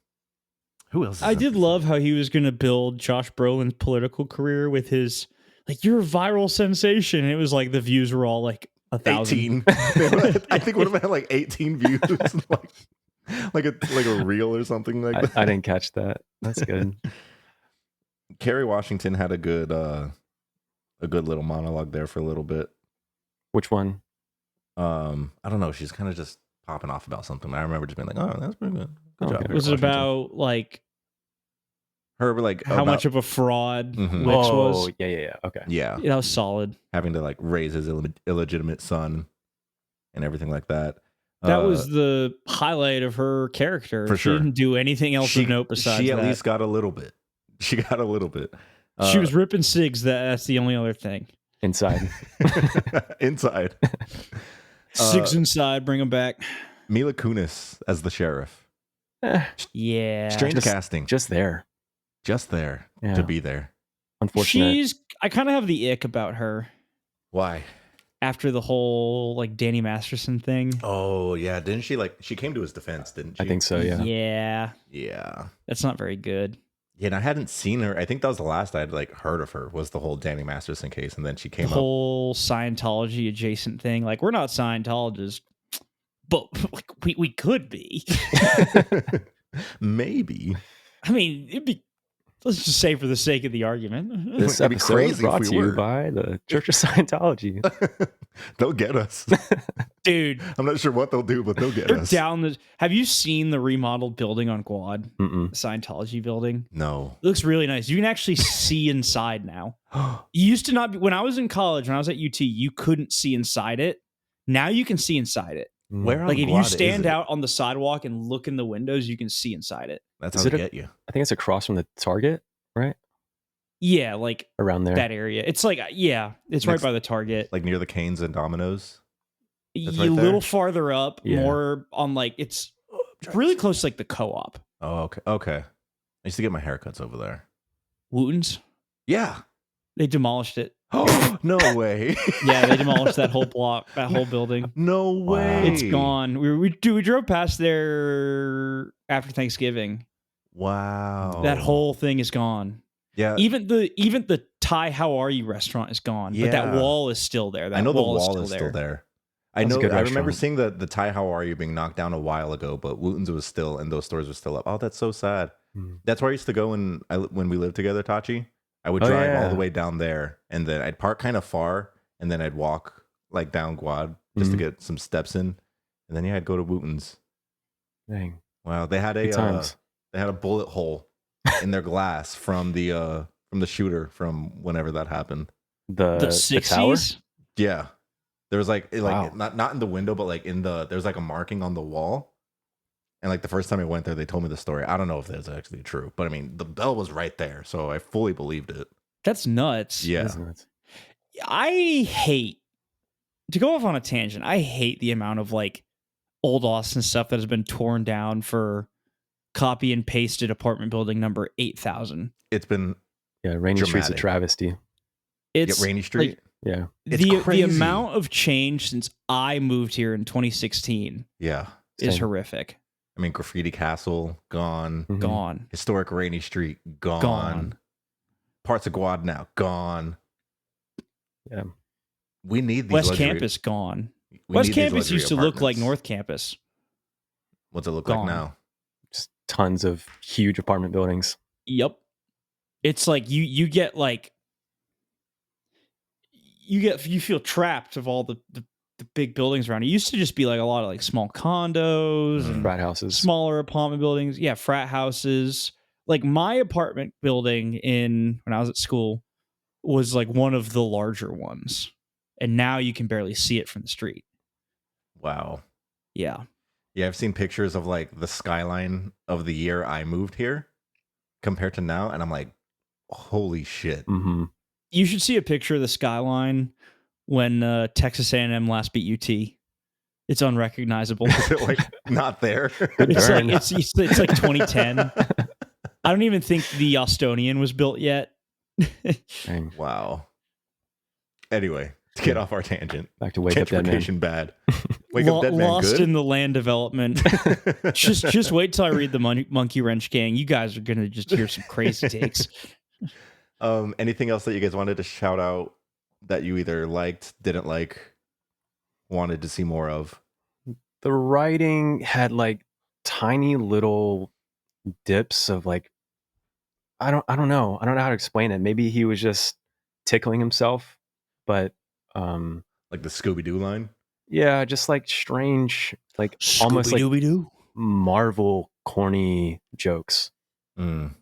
[SPEAKER 2] Who else?
[SPEAKER 3] I did love how he was going to build Josh Brolin's political career with his, like, you're a viral sensation. And it was like the views were all like 1,000.
[SPEAKER 2] 18. I think would have had like 18 views, like a reel or something like that.
[SPEAKER 1] I didn't catch that. That's good.
[SPEAKER 2] Kerry Washington had a good little monologue there for a little bit.
[SPEAKER 1] Which one?
[SPEAKER 2] I don't know. She's kind of just popping off about something. I remember just being like, "Oh, that's pretty good. Good job."
[SPEAKER 1] Okay.
[SPEAKER 3] Was it
[SPEAKER 2] Washington.
[SPEAKER 3] about like
[SPEAKER 2] Her like
[SPEAKER 3] how much of a fraud
[SPEAKER 2] Mhm.
[SPEAKER 3] Wix was?
[SPEAKER 1] Yeah. Okay.
[SPEAKER 2] Yeah,
[SPEAKER 3] That was solid.
[SPEAKER 2] having to like raise his illegitimate son and everything like that.
[SPEAKER 3] That was the highlight of her character.
[SPEAKER 2] For
[SPEAKER 3] She
[SPEAKER 2] sure.
[SPEAKER 3] didn't do anything else of note besides
[SPEAKER 2] she at
[SPEAKER 3] that.
[SPEAKER 2] least got a little bit. She got a little bit.
[SPEAKER 3] She was ripping cigs. That's the only other thing.
[SPEAKER 1] Inside.
[SPEAKER 2] inside.
[SPEAKER 3] Cigs inside. Bring them back.
[SPEAKER 2] Mila Kunis as the sheriff.
[SPEAKER 3] Yeah.
[SPEAKER 2] Strange casting.
[SPEAKER 1] Just there.
[SPEAKER 2] Just there
[SPEAKER 1] Yeah.
[SPEAKER 2] to be there.
[SPEAKER 1] Unfortunate.
[SPEAKER 3] I kind of have the ick about her
[SPEAKER 2] Why?
[SPEAKER 3] after the whole like Danny Masterson thing.
[SPEAKER 2] Oh yeah, didn't she she came to his defense, didn't she?
[SPEAKER 1] I think so, yeah.
[SPEAKER 3] Yeah.
[SPEAKER 2] Yeah.
[SPEAKER 3] That's not very good.
[SPEAKER 2] Yeah, and I hadn't seen her. I think that was the last I'd like heard of her was the whole Danny Masterson case, and then she came
[SPEAKER 3] The whole Scientology adjacent thing. Like, we're not Scientologists, but like we could be.
[SPEAKER 2] up. Maybe.
[SPEAKER 3] I mean, it'd be. Let's just say for the sake of the argument.
[SPEAKER 1] This
[SPEAKER 2] It'd be
[SPEAKER 1] episode
[SPEAKER 2] crazy
[SPEAKER 1] is
[SPEAKER 2] if
[SPEAKER 1] brought
[SPEAKER 2] we
[SPEAKER 1] to you
[SPEAKER 2] were.
[SPEAKER 1] by the Church of Scientology.
[SPEAKER 2] They'll get us.
[SPEAKER 3] Dude,
[SPEAKER 2] I'm not sure what they'll do, but they'll get
[SPEAKER 3] they're
[SPEAKER 2] us.
[SPEAKER 3] down the. Have you seen the remodeled building on Quad?
[SPEAKER 1] Mm-mm.
[SPEAKER 3] The Scientology building?
[SPEAKER 2] No.
[SPEAKER 3] It looks really nice. You can actually see inside now. You used to not be, when I was in college, when I was at UT, you couldn't see inside it. Now you can see inside it.
[SPEAKER 2] Where on
[SPEAKER 3] Like if you
[SPEAKER 2] Guad is
[SPEAKER 3] stand
[SPEAKER 2] it?
[SPEAKER 3] out on the sidewalk and look in the windows, you can see inside it.
[SPEAKER 2] That's
[SPEAKER 1] Is
[SPEAKER 2] how
[SPEAKER 1] it
[SPEAKER 2] they
[SPEAKER 1] a-
[SPEAKER 2] get you.
[SPEAKER 1] I think it's across from the Target, right?
[SPEAKER 3] Yeah, like
[SPEAKER 1] Around there.
[SPEAKER 3] that area. It's like, yeah, it's right
[SPEAKER 2] Next-
[SPEAKER 3] by the Target.
[SPEAKER 2] Like near the Canes and Domino's. That's
[SPEAKER 3] A
[SPEAKER 2] right there?
[SPEAKER 3] little farther up,
[SPEAKER 1] Yeah.
[SPEAKER 3] more on like, it's really close to like the co-op.
[SPEAKER 2] Oh, okay. Okay. I used to get my haircuts over there.
[SPEAKER 3] Wooten's.
[SPEAKER 2] Yeah.
[SPEAKER 3] They demolished it.
[SPEAKER 2] Oh, no way.
[SPEAKER 3] Yeah, they demolished that whole block, that whole building.
[SPEAKER 2] No
[SPEAKER 1] Wow.
[SPEAKER 2] way.
[SPEAKER 3] It's gone. We drove past there after Thanksgiving.
[SPEAKER 2] Wow.
[SPEAKER 3] That whole thing is gone.
[SPEAKER 2] Yeah.
[SPEAKER 3] Even the Thai How Are You restaurant is gone, but that
[SPEAKER 2] Yeah.
[SPEAKER 3] wall is still there. That
[SPEAKER 2] I know the
[SPEAKER 3] wall
[SPEAKER 2] wall is still there. I
[SPEAKER 1] That's a
[SPEAKER 2] know.
[SPEAKER 1] good
[SPEAKER 2] I remember
[SPEAKER 1] restaurant.
[SPEAKER 2] seeing the Thai How Are You being knocked down a while ago, but Wooten's was still, and those stores were still up. Oh, that's so sad.
[SPEAKER 1] Mm.
[SPEAKER 2] That's where I used to go when we lived together, Tachi. I would
[SPEAKER 1] Oh,
[SPEAKER 2] drive all
[SPEAKER 1] yeah.
[SPEAKER 2] the way down there, and then I'd park kind of far, and then I'd walk like down Guad just to
[SPEAKER 1] Mhm.
[SPEAKER 2] get some steps in, and then I'd go to Wooten's.
[SPEAKER 1] Dang.
[SPEAKER 2] Wow, they had
[SPEAKER 1] Good times.
[SPEAKER 2] a bullet hole in their glass from the shooter from whenever that happened.
[SPEAKER 3] The
[SPEAKER 1] The tower?
[SPEAKER 3] 60s?
[SPEAKER 2] Yeah. There was like
[SPEAKER 1] Wow.
[SPEAKER 2] not in the window, but like there's like a marking on the wall. And like the first time I went there, they told me the story. I don't know if that's actually true, but I mean, the bell was right there, so I fully believed it.
[SPEAKER 3] That's nuts.
[SPEAKER 2] Yeah.
[SPEAKER 1] That's nuts.
[SPEAKER 3] I hate, to go off on a tangent, I hate the amount of like old Austin stuff that has been torn down for copy and pasted apartment building number 8,000.
[SPEAKER 2] It's been
[SPEAKER 1] Yeah, Rainy Street's a
[SPEAKER 2] Dramatic.
[SPEAKER 1] travesty.
[SPEAKER 3] It's
[SPEAKER 2] Rainy Street.
[SPEAKER 1] Yeah.
[SPEAKER 2] It's
[SPEAKER 3] the
[SPEAKER 2] crazy.
[SPEAKER 3] amount of change since I moved here in 2016
[SPEAKER 2] Yeah.
[SPEAKER 3] is
[SPEAKER 1] Same.
[SPEAKER 3] horrific.
[SPEAKER 2] I mean, Graffiti Castle, gone.
[SPEAKER 1] Mhm.
[SPEAKER 3] Gone.
[SPEAKER 2] Historic Rainy Street, gone.
[SPEAKER 3] Gone.
[SPEAKER 2] Parts of Guad now, gone.
[SPEAKER 1] Yeah.
[SPEAKER 2] We need these
[SPEAKER 3] West
[SPEAKER 2] luxury-
[SPEAKER 3] Campus gone.
[SPEAKER 2] we
[SPEAKER 3] West
[SPEAKER 2] need these
[SPEAKER 3] Campus
[SPEAKER 2] luxury
[SPEAKER 3] used to look like
[SPEAKER 2] apartments.
[SPEAKER 3] North Campus.
[SPEAKER 2] What's it look
[SPEAKER 3] Gone.
[SPEAKER 2] like now?
[SPEAKER 1] Just tons of huge apartment buildings.
[SPEAKER 3] Yep. It's like you get like you feel trapped of all the big buildings around. It used to just be like a lot of like small condos and
[SPEAKER 1] Frat houses.
[SPEAKER 3] smaller apartment buildings. Yeah, frat houses. Like my apartment building when I was at school was like one of the larger ones. And now you can barely see it from the street.
[SPEAKER 2] Wow.
[SPEAKER 3] Yeah.
[SPEAKER 2] Yeah, I've seen pictures of like the skyline of the year I moved here compared to now, and I'm like, holy shit.
[SPEAKER 1] Mm-hmm.
[SPEAKER 3] You should see a picture of the skyline when Texas A&M last beat UT. It's unrecognizable.
[SPEAKER 2] Is it like not there?
[SPEAKER 1] Good
[SPEAKER 3] It's
[SPEAKER 1] burn.
[SPEAKER 3] like it's like 2010. I don't even think the Austonian was built yet.
[SPEAKER 1] Dang.
[SPEAKER 2] Wow. Anyway, to get off our tangent.
[SPEAKER 1] Back to Wake Up Dead Man.
[SPEAKER 2] Gentrification bad. Wake Up Dead Man
[SPEAKER 3] Lost
[SPEAKER 2] good?
[SPEAKER 3] in the land development. just wait till I read the Monkey Wrench Gang. You guys are gonna just hear some crazy takes.
[SPEAKER 2] Anything else that you guys wanted to shout out that you either liked, didn't like, wanted to see more of?
[SPEAKER 1] The writing had like tiny little dips of like I don't know. I don't know how to explain it. Maybe he was just tickling himself, but
[SPEAKER 2] Like the Scooby-Doo line?
[SPEAKER 1] yeah, just like strange, like almost like
[SPEAKER 3] Scooby-Dooby-Doo.
[SPEAKER 1] Marvel corny jokes.
[SPEAKER 2] Mm.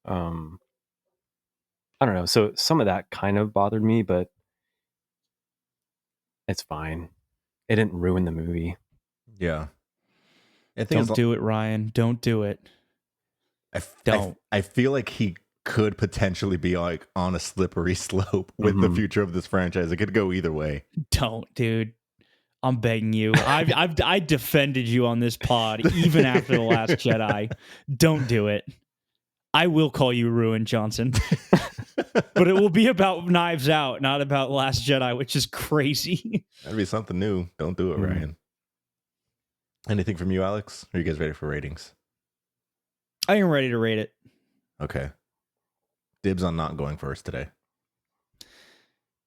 [SPEAKER 1] I don't know. So some of that kind of bothered me, but it's fine. It didn't ruin the movie.
[SPEAKER 2] Yeah. I think
[SPEAKER 3] Don't do it, Ryan. Don't do it. Don't.
[SPEAKER 2] I feel like he could potentially be like on a slippery slope with the
[SPEAKER 1] Mhm.
[SPEAKER 2] future of this franchise. It could go either way.
[SPEAKER 3] Don't, dude. I'm begging you. I defended you on this pod even after The Last Jedi. Don't do it. I will call you Ruin Johnson. But it will be about Knives Out, not about Last Jedi, which is crazy.
[SPEAKER 2] That'd be something new. Don't do it,
[SPEAKER 1] Mhm.
[SPEAKER 2] Ryan. Anything from you, Alex? Are you guys ready for ratings?
[SPEAKER 3] I am ready to rate it.
[SPEAKER 2] Okay. Dibs on not going first today.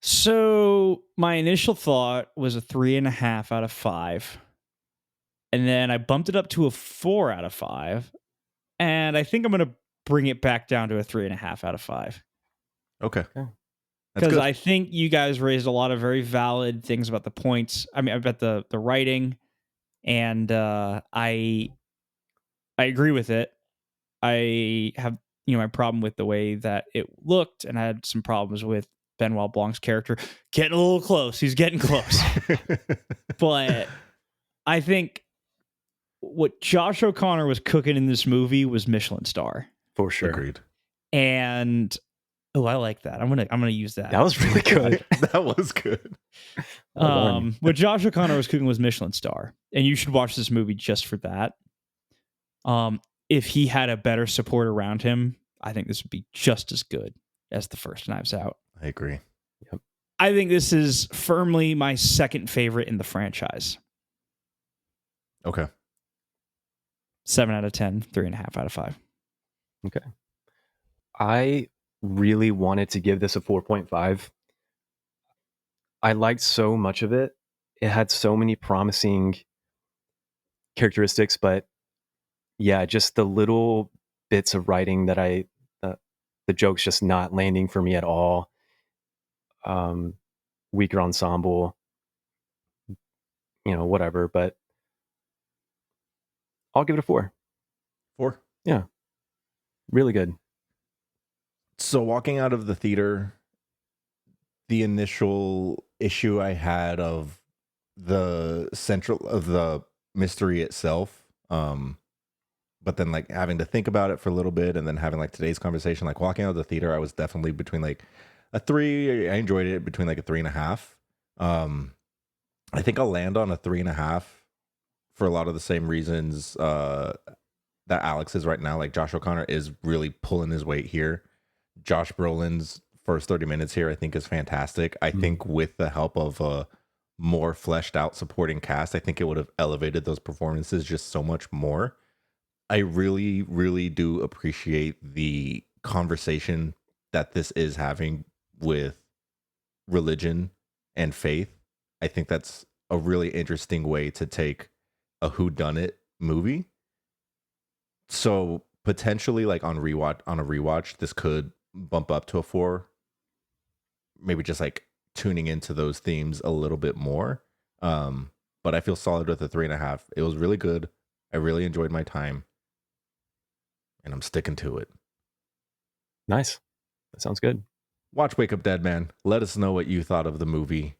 [SPEAKER 3] So my initial thought was a 3.5 out of 5. And then I bumped it up to a 4 out of 5. And I think I'm going to bring it back down to a 3.5 out of 5.
[SPEAKER 2] Okay.
[SPEAKER 1] Okay.
[SPEAKER 2] That's
[SPEAKER 3] Because
[SPEAKER 2] good.
[SPEAKER 3] I think you guys raised a lot of very valid things about the points. I mean, about the writing. And I agree with it. I have, my problem with the way that it looked, and I had some problems with Benoit Blanc's character getting a little close. He's getting close. But I think what Josh O'Connor was cooking in this movie was Michelin star.
[SPEAKER 1] For sure.
[SPEAKER 2] Agreed.
[SPEAKER 3] And I like that. I'm gonna use that.
[SPEAKER 1] That was really good.
[SPEAKER 2] That was good.
[SPEAKER 1] Well done.
[SPEAKER 3] What Josh O'Connor was cooking was Michelin star, and you should watch this movie just for that. If he had a better support around him, I think this would be just as good as the first Knives Out.
[SPEAKER 2] I agree.
[SPEAKER 1] Yep.
[SPEAKER 3] I think this is firmly my second favorite in the franchise.
[SPEAKER 2] Okay.
[SPEAKER 3] 7 out of 10, 3.5 out of 5.
[SPEAKER 1] Okay. I really wanted to give this a 4.5. I liked so much of it. It had so many promising characteristics, but yeah, just the little bits of writing that the jokes just not landing for me at all. Weaker ensemble, whatever, but I'll give it a 4.
[SPEAKER 2] 4.
[SPEAKER 1] Yeah. Really good.
[SPEAKER 2] So walking out of the theater, the initial issue I had of the central of the mystery itself, but then like having to think about it for a little bit and then having like today's conversation, like walking out of the theater, I was definitely between like a 3. I enjoyed it between like a 3.5. I think I'll land on a 3.5 for a lot of the same reasons that Alex is right now. Like Josh O'Connor is really pulling his weight here. Josh Brolin's first 30 minutes here, I think, is fantastic. I think with the help of a more fleshed out supporting cast, I think it would have elevated those performances just so much more. I really, really do appreciate the conversation that this is having with religion and faith. I think that's a really interesting way to take a whodunit movie. So potentially, like on a rewatch, this could bump up to a 4. Maybe just like tuning into those themes a little bit more. But I feel solid with a 3.5. It was really good. I really enjoyed my time, and I'm sticking to it.
[SPEAKER 1] Nice. That sounds good.
[SPEAKER 2] Watch Wake Up Dead Man. Let us know what you thought of the movie.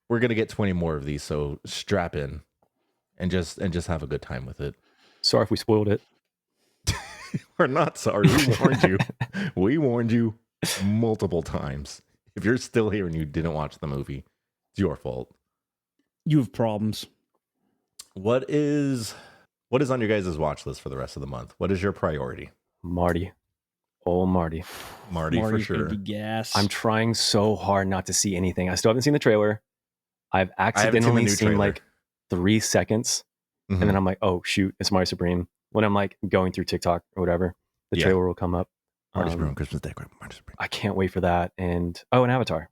[SPEAKER 2] We're gonna get 20 more of these, so strap in and just have a good time with it.
[SPEAKER 1] Sorry if we spoiled it.
[SPEAKER 2] We're not sorry. We warned you. We warned you multiple times. If you're still here and you didn't watch the movie, it's your fault.
[SPEAKER 3] You have problems.
[SPEAKER 2] What is on your guys' watch list for the rest of the month? What is your priority?
[SPEAKER 1] Marty. Oh, Marty.
[SPEAKER 2] Marty for
[SPEAKER 3] Marty's
[SPEAKER 2] sure.
[SPEAKER 3] gonna be gas.
[SPEAKER 1] I'm trying so hard not to see anything. I still haven't seen the trailer. I've accidentally seen like 3 seconds.
[SPEAKER 2] Mm-hmm.
[SPEAKER 1] And then I'm like, oh, shoot, it's Marty Supreme. When I'm like going through TikTok or whatever, the trailer will come up.
[SPEAKER 2] Marty Supreme, Christmas Day, Marty Supreme.
[SPEAKER 1] I can't wait for that. And an Avatar.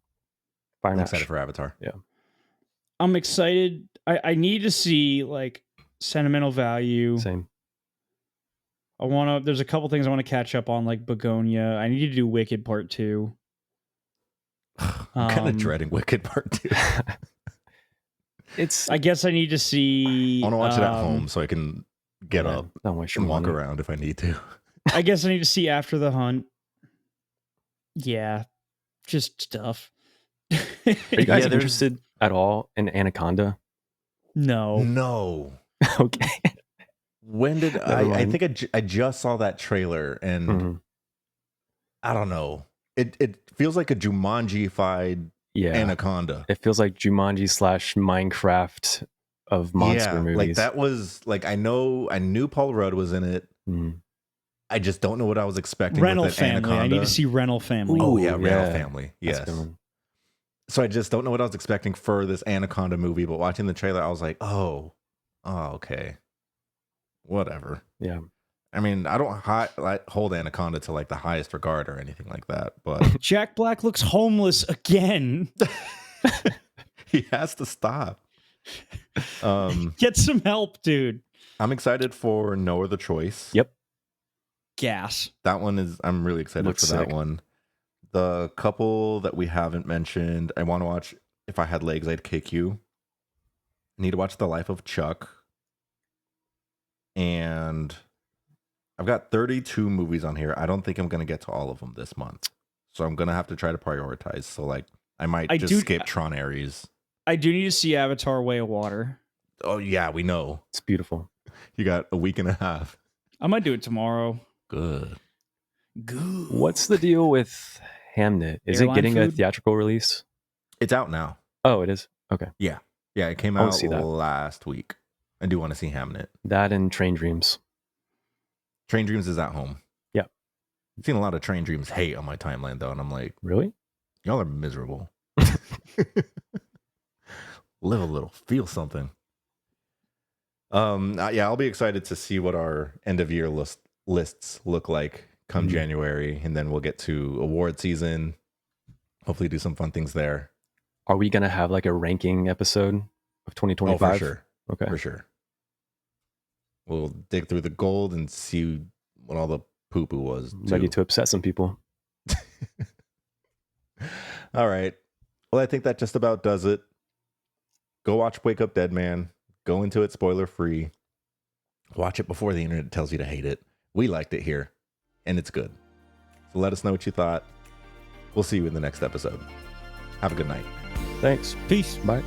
[SPEAKER 2] I'm excited for Avatar.
[SPEAKER 1] Yeah.
[SPEAKER 3] I'm excited. I need to see like Sentimental Value.
[SPEAKER 1] Same.
[SPEAKER 3] There's a couple things I want to catch up on, like Begonia. I need to do Wicked Part 2.
[SPEAKER 2] I'm kind of dreading Wicked Part 2.
[SPEAKER 3] I guess I need to see.
[SPEAKER 2] I want to watch it at home so I can get up
[SPEAKER 1] and
[SPEAKER 2] walk around if I need to.
[SPEAKER 3] I guess I need to see After the Hunt. Yeah, just stuff.
[SPEAKER 1] Are you guys interested at all in Anaconda?
[SPEAKER 3] No.
[SPEAKER 1] Okay.
[SPEAKER 2] When did I think I just saw that trailer and I don't know. It feels like a Jumanji-fied Anaconda.
[SPEAKER 1] It feels like Jumanji / Minecraft of monster movies.
[SPEAKER 2] Like that was like I knew Paul Rudd was in it. I just don't know what I was expecting.
[SPEAKER 3] Rental
[SPEAKER 2] with
[SPEAKER 3] Family.
[SPEAKER 2] Anaconda.
[SPEAKER 3] I need to see Rental Family.
[SPEAKER 2] Oh yeah, Rental Family. Yes. So I just don't know what I was expecting for this Anaconda movie, but watching the trailer, I was like, oh, okay, whatever.
[SPEAKER 1] Yeah.
[SPEAKER 2] I mean, I don't hold Anaconda to like the highest regard or anything like that, but
[SPEAKER 3] Jack Black looks homeless again.
[SPEAKER 2] He has to stop.
[SPEAKER 3] Get some help, dude.
[SPEAKER 2] I'm excited for No Other Choice.
[SPEAKER 1] Yep.
[SPEAKER 3] Gas.
[SPEAKER 2] That one I'm really excited
[SPEAKER 1] Looks
[SPEAKER 2] for
[SPEAKER 1] sick.
[SPEAKER 2] that one. The couple that we haven't mentioned, I want to watch If I Had Legs, I'd Kick You. I need to watch The Life of Chuck. And I've got 32 movies on here. I don't think I'm going to get to all of them this month. So I'm going to have to try to prioritize. So like I might skip Tron Ares.
[SPEAKER 3] I do need to see Avatar Way of Water.
[SPEAKER 2] Oh yeah, we know.
[SPEAKER 1] It's beautiful.
[SPEAKER 2] You got a week and a half.
[SPEAKER 3] I might do it tomorrow.
[SPEAKER 2] Good.
[SPEAKER 1] What's the deal with Hamnet? Is
[SPEAKER 3] Airline
[SPEAKER 1] it getting a
[SPEAKER 3] food?
[SPEAKER 1] theatrical release?
[SPEAKER 2] It's out now.
[SPEAKER 1] Oh, it is. Okay.
[SPEAKER 2] Yeah. Yeah, it came
[SPEAKER 1] I wanna
[SPEAKER 2] out
[SPEAKER 1] see that.
[SPEAKER 2] last week. I do want to see Hamnet.
[SPEAKER 1] That and Train Dreams.
[SPEAKER 2] Train Dreams is at home.
[SPEAKER 1] Yeah.
[SPEAKER 2] I've seen a lot of Train Dreams hate on my timeline, though, and I'm like,
[SPEAKER 1] Really?
[SPEAKER 2] y'all are miserable. Live a little. Feel something. Yeah, I'll be excited to see what our end-of-year lists look like come January, and then we'll get to award season. Hopefully do some fun things there.
[SPEAKER 1] Are we going to have like a ranking episode of 2025?
[SPEAKER 2] Oh, for sure.
[SPEAKER 1] Okay.
[SPEAKER 2] For sure. We'll dig through the gold and see what all the poo-poo was.
[SPEAKER 1] Ready to upset some people.
[SPEAKER 2] All right. Well, I think that just about does it. Go watch Wake Up Dead Man. Go into it spoiler-free. Watch it before the internet tells you to hate it. We liked it here, and it's good. So let us know what you thought. We'll see you in the next episode. Have a good night.
[SPEAKER 1] Thanks.
[SPEAKER 3] Peace.
[SPEAKER 1] Bye.